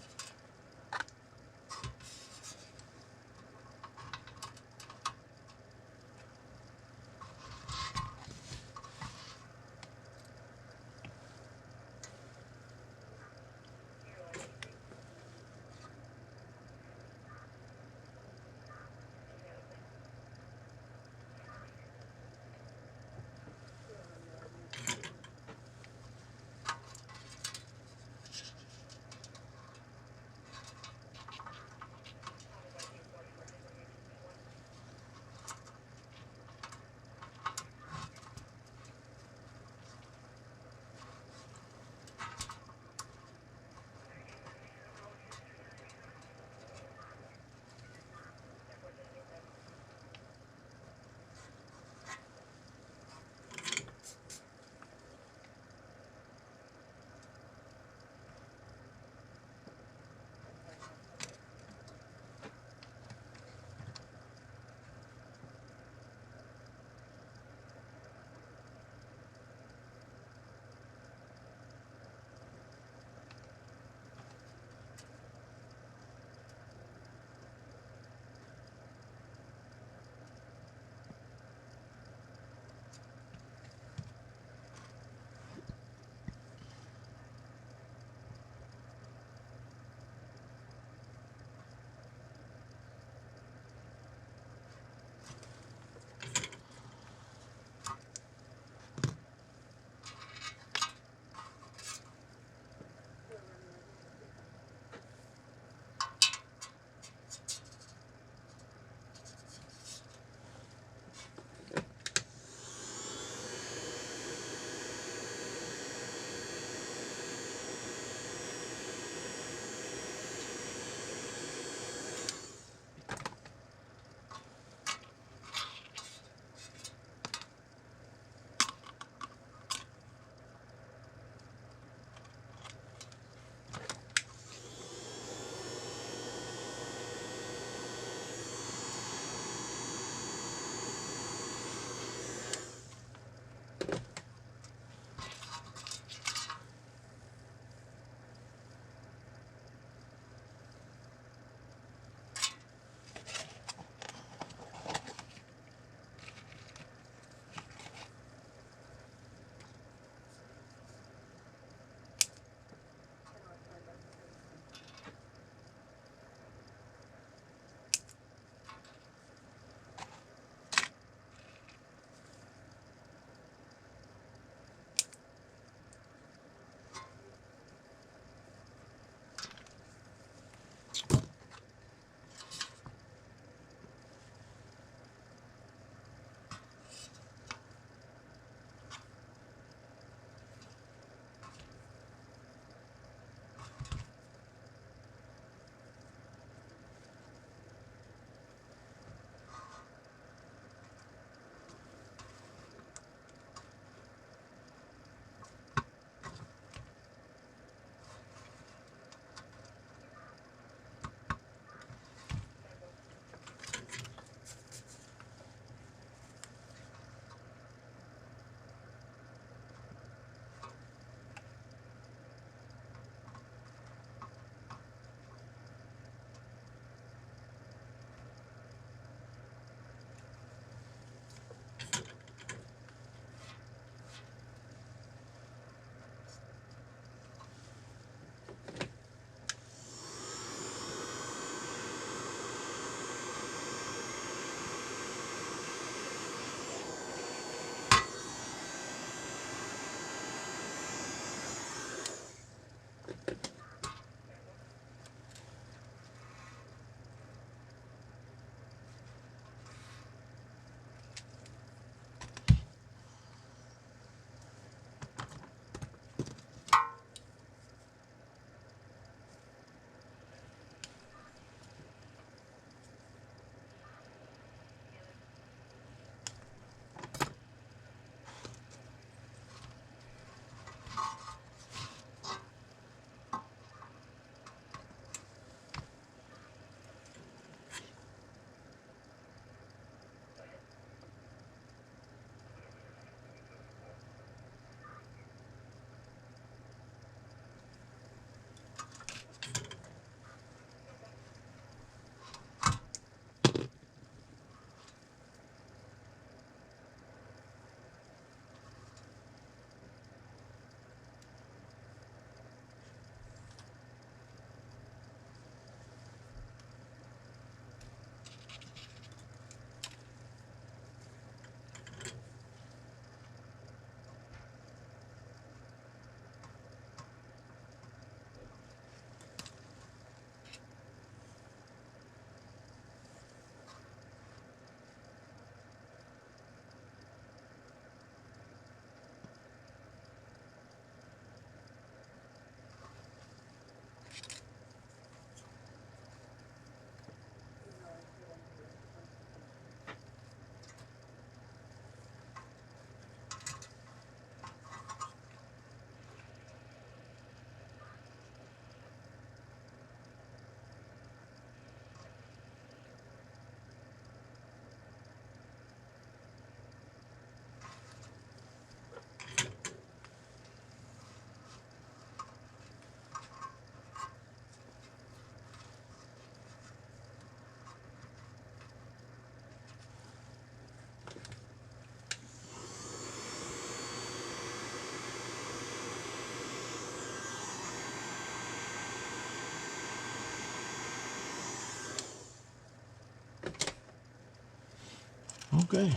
[SPEAKER 1] Okay.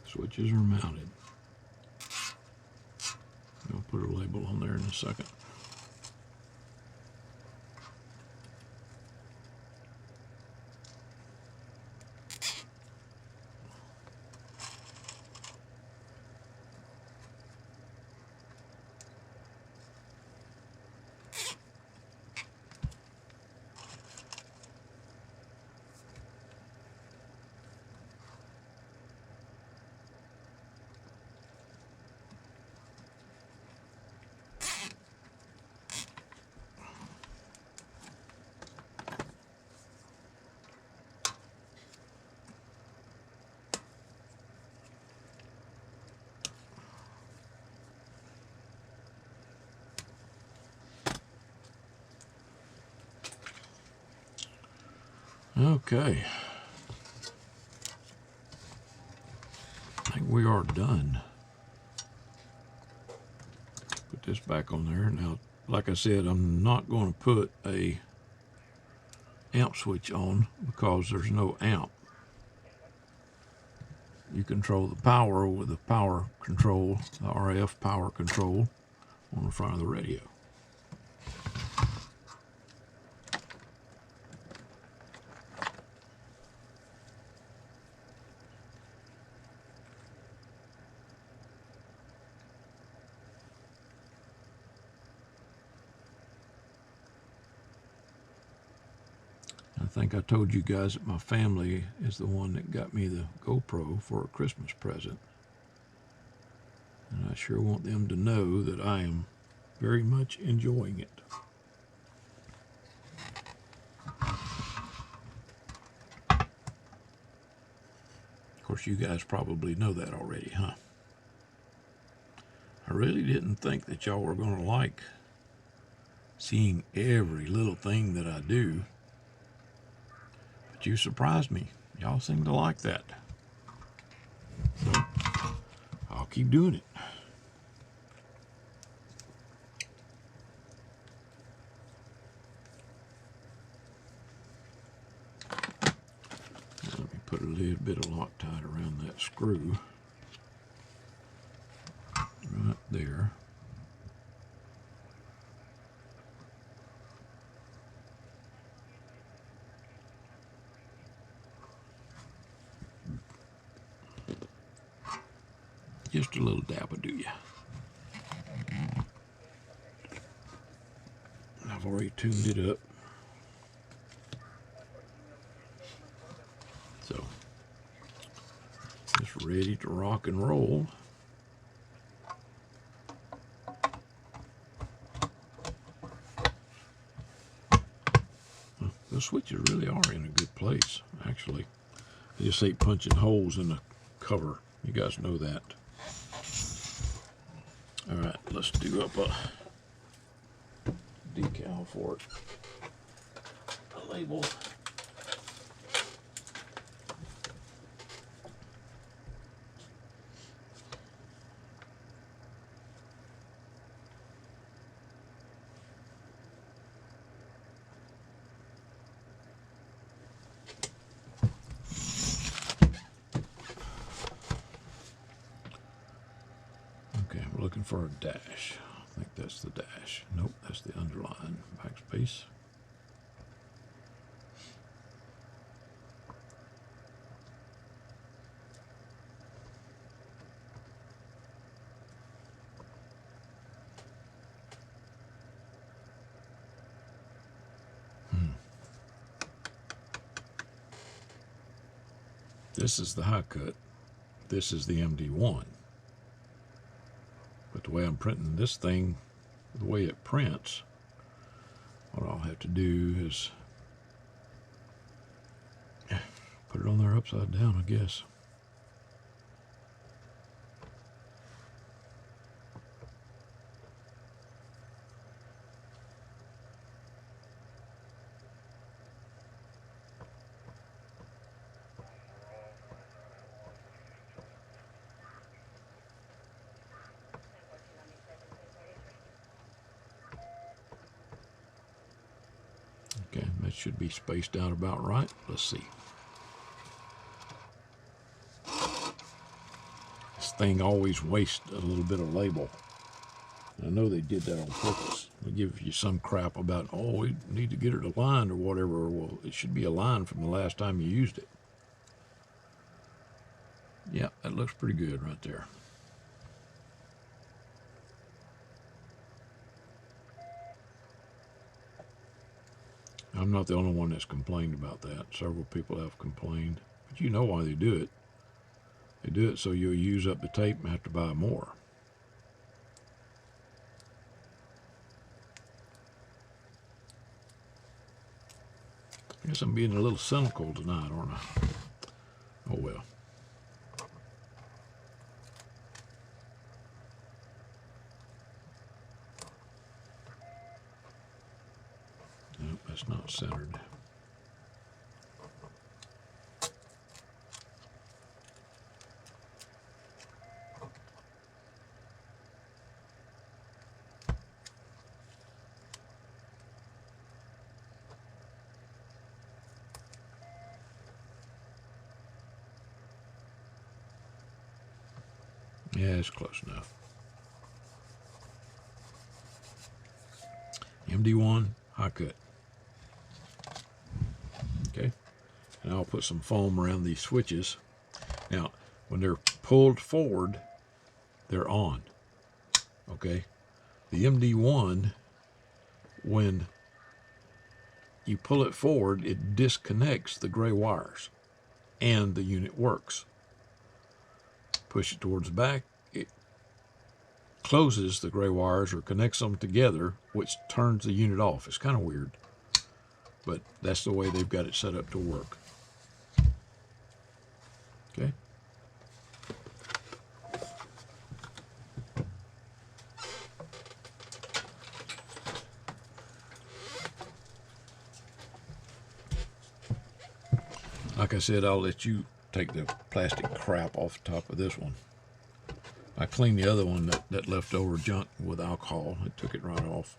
[SPEAKER 1] Switches are mounted. I'll put a label on there in a second. Okay. I think we are done. Put this back on there. Now, like I said, I'm not going to put a amp switch on because there's no amp. You control the power with the power control, the RF power control on the front of the radio. I think I told you guys that my family is the one that got me the GoPro for a Christmas present. And I sure want them to know that I am very much enjoying it. Of course, you guys probably know that already, huh? I really didn't think that y'all were going to like seeing every little thing that I do. But you surprised me. Y'all seem to like that. So, I'll keep doing it. Let me put a little bit of Loctite around that screw. Right there. Just a little dab will do ya. I've already tuned it up. So, it's ready to rock and roll. The switches really are in a good place, actually. I just hate punching holes in the cover. You guys know that. All right, let's do up a decal for it. A label. Okay, we're looking for a dash. I think that's the dash. Nope, that's the underline backspace. This is the high cut. This is the MD1. But the way I'm printing this thing, the way it prints, what I'll have to do is put it on there upside down, I guess. That should be spaced out about right. Let's see. This thing always wastes a little bit of label. I know they did that on purpose. They give you some crap about, oh, we need to get it aligned or whatever. Well, it should be aligned from the last time you used it. Yeah, that looks pretty good right there. I'm not the only one that's complained about that. Several people have complained. But you know why they do it. They do it so you'll use up the tape and have to buy more. I guess I'm being a little cynical tonight, aren't I? Oh well. Nope, that's not centered. Yeah, it's close enough. MD1, high cut. Okay, and I'll put some foam around these switches. Now, when they're pulled forward, they're on. Okay, the MD1, when you pull it forward, it disconnects the gray wires and the unit works. Push it towards the back, it closes the gray wires or connects them together, which turns the unit off. It's kind of weird, but that's the way they've got it set up to work. Okay. Like I said, I'll let you take the plastic crap off the top of this one. I cleaned the other one, that leftover junk, with alcohol. I took it right off.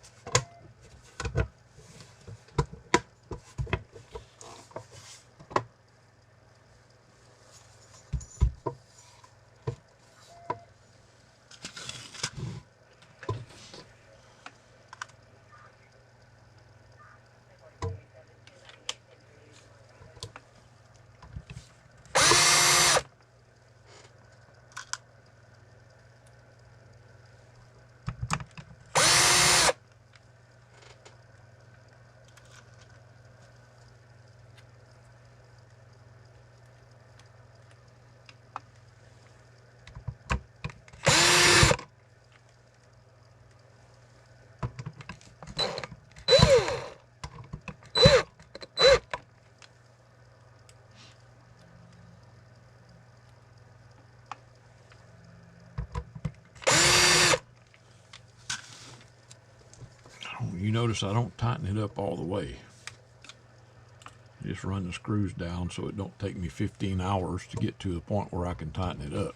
[SPEAKER 1] You notice I don't tighten it up all the way. I just run the screws down so it don't take me 15 hours to get to the point where I can tighten it up.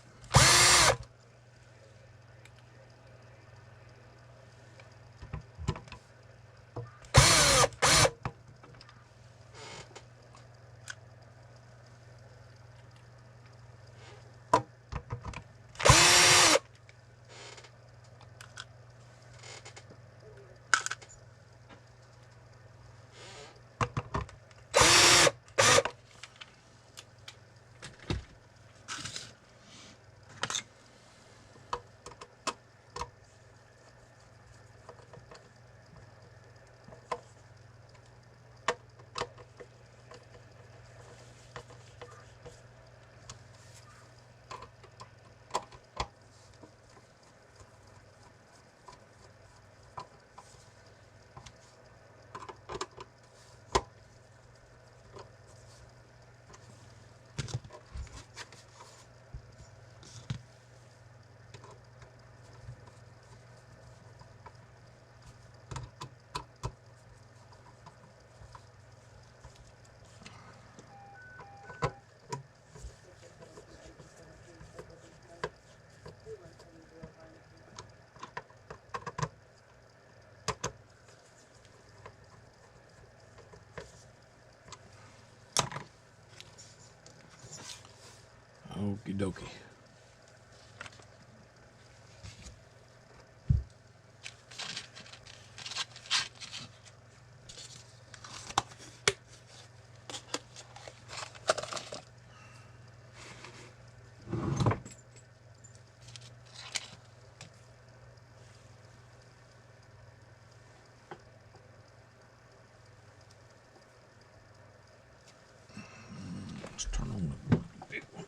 [SPEAKER 1] Okie dokie. Let's turn on the big one.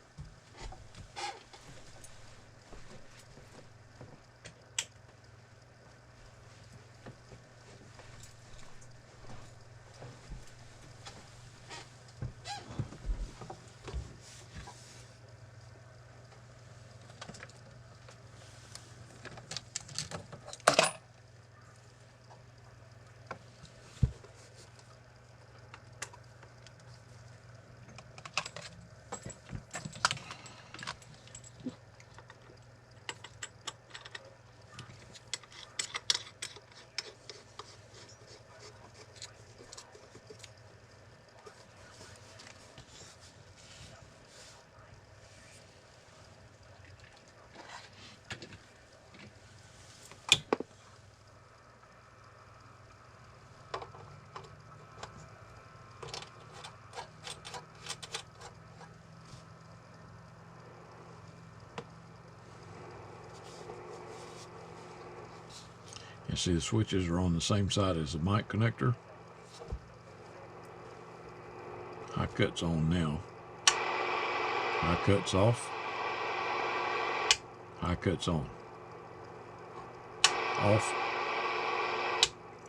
[SPEAKER 1] You see the switches are on the same side as the mic connector. High cut's on now. High cut's off. High cut's on. Off.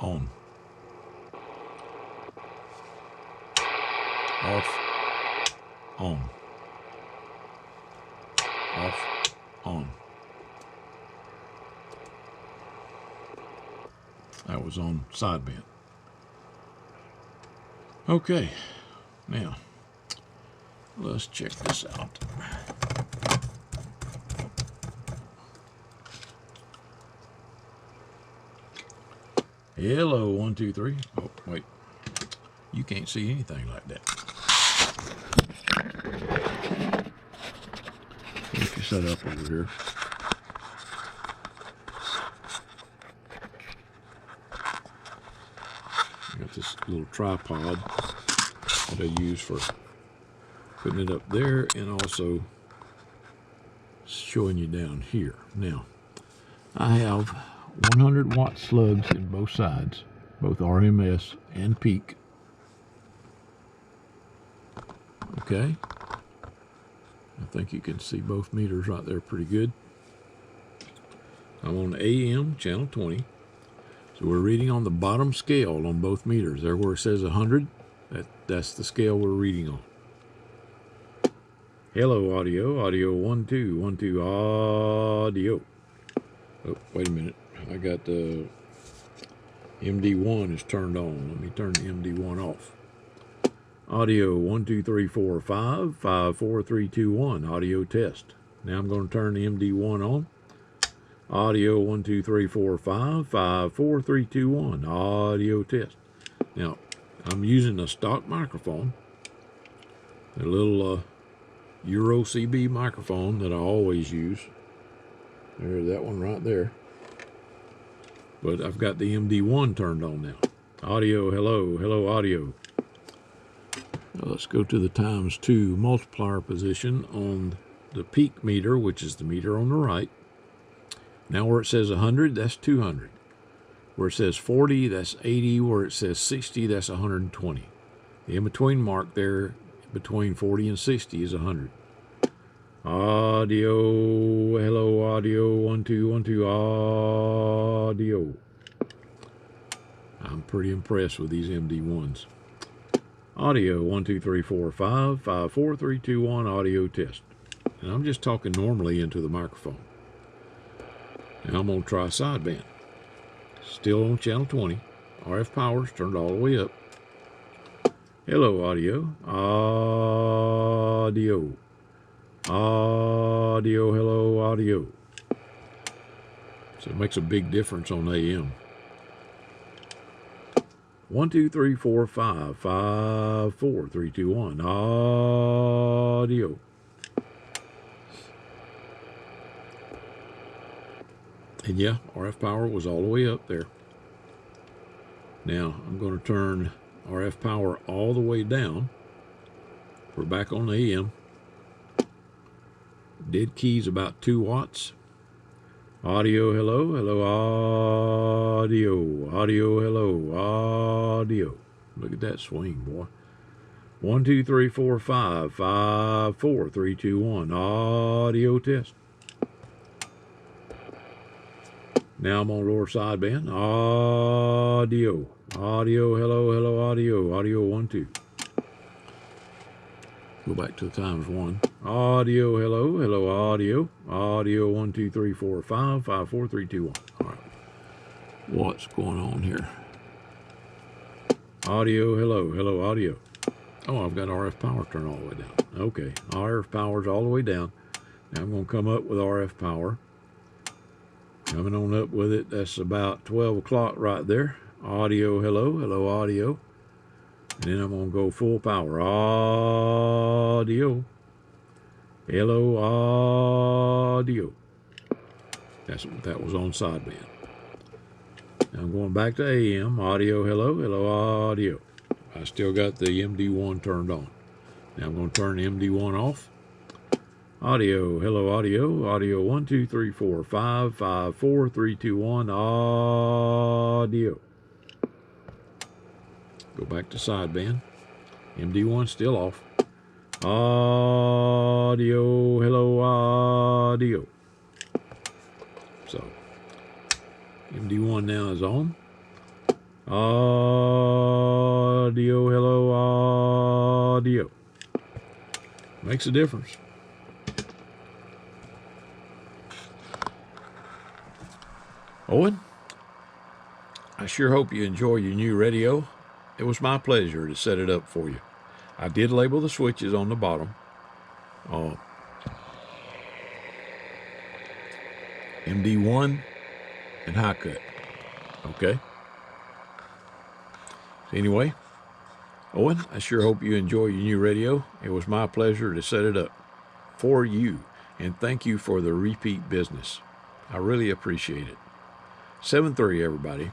[SPEAKER 1] On. Off. On. Off. On. That was on sideband. Okay, now let's check this out. Hello, 1, 2, 3. Oh, wait. You can't see anything like that. Let you set up over here. Got this little tripod that I use for putting it up there and also showing you down here. Now, I have 100 watt slugs in both sides, both RMS and peak. Okay. I think you can see both meters right there pretty good. I'm on AM channel 20. So we're reading on the bottom scale on both meters. There where it says 100, that's the scale we're reading on. Hello, audio. Audio 1, 2, 1, 2, audio. Oh, wait a minute. I got the MD1 is turned on. Let me turn the MD1 off. Audio 1, 2, 3, 4, 5, 5, 4, 3, 2, 1. Audio test. Now I'm going to turn the MD1 on. Audio 1, 2, 3, 4, 5, 5, 4, 3, 2, 1. Audio test. Now, I'm using a stock microphone, a little Euro CB microphone that I always use. There's that one right there. But I've got the MD1 turned on now. Audio, hello, hello, audio. Now let's go to the ×2 multiplier position on the peak meter, which is the meter on the right. Now where it says 100, that's 200. Where it says 40, that's 80. Where it says 60, that's 120. The in-between mark there, between 40 and 60, is 100. Audio, hello, audio, 1, 2, 1, 2, audio. I'm pretty impressed with these MD1s. Audio, 1, 2, 3, 4, 5, 5, 4, 3, 2, 1, audio test. And I'm just talking normally into the microphone. Now I'm going to try sideband. Still on channel 20. RF power's turned all the way up. Hello, audio. Audio. Audio, hello, audio. So it makes a big difference on AM. 1, 2, 3, 4, 5, 5, 4, 3, 2, 1. Audio. And yeah, RF power was all the way up there. Now I'm going to turn RF power all the way down. We're back on the AM. Dead key's about 2 watts. Audio, hello, hello, audio, audio, hello, audio. Look at that swing, boy. 1, 2, 3, 4, 5, 5, 4, 3, 2, 1. Audio test. Now I'm on lower sideband. Audio, audio, hello, hello, audio, audio 1, 2. Go back to the times 1. Audio, hello, hello, audio. Audio 1, 2, 3, 4, 5, 5, 4, 3, 2, 1. All right. What's going on here? Audio, hello, hello, audio. Oh, I've got RF power turned all the way down. Okay, RF power's all the way down. Now I'm going to come up with RF power. Coming on up with it, that's about 12 o'clock right there. Audio, hello, hello, audio. And then I'm going to go full power. Audio. Hello, audio. That was on sideband. Now I'm going back to AM. Audio, hello, hello, audio. I still got the MD1 turned on. Now I'm going to turn the MD1 off. Audio, hello, audio. Audio 1, 2, 3, 4, 5, 5, 4, 3, 2, 1. Audio. Go back to sideband. MD1 still off. Audio, hello, audio. So, MD1 now is on. Audio, hello, audio. Makes a difference. Owen, I sure hope you enjoy your new radio. It was my pleasure to set it up for you. I did label the switches on the bottom. MD1 and high cut. Okay. So anyway, Owen, I sure hope you enjoy your new radio. It was my pleasure to set it up for you. And thank you for the repeat business. I really appreciate it. 7-3, everybody.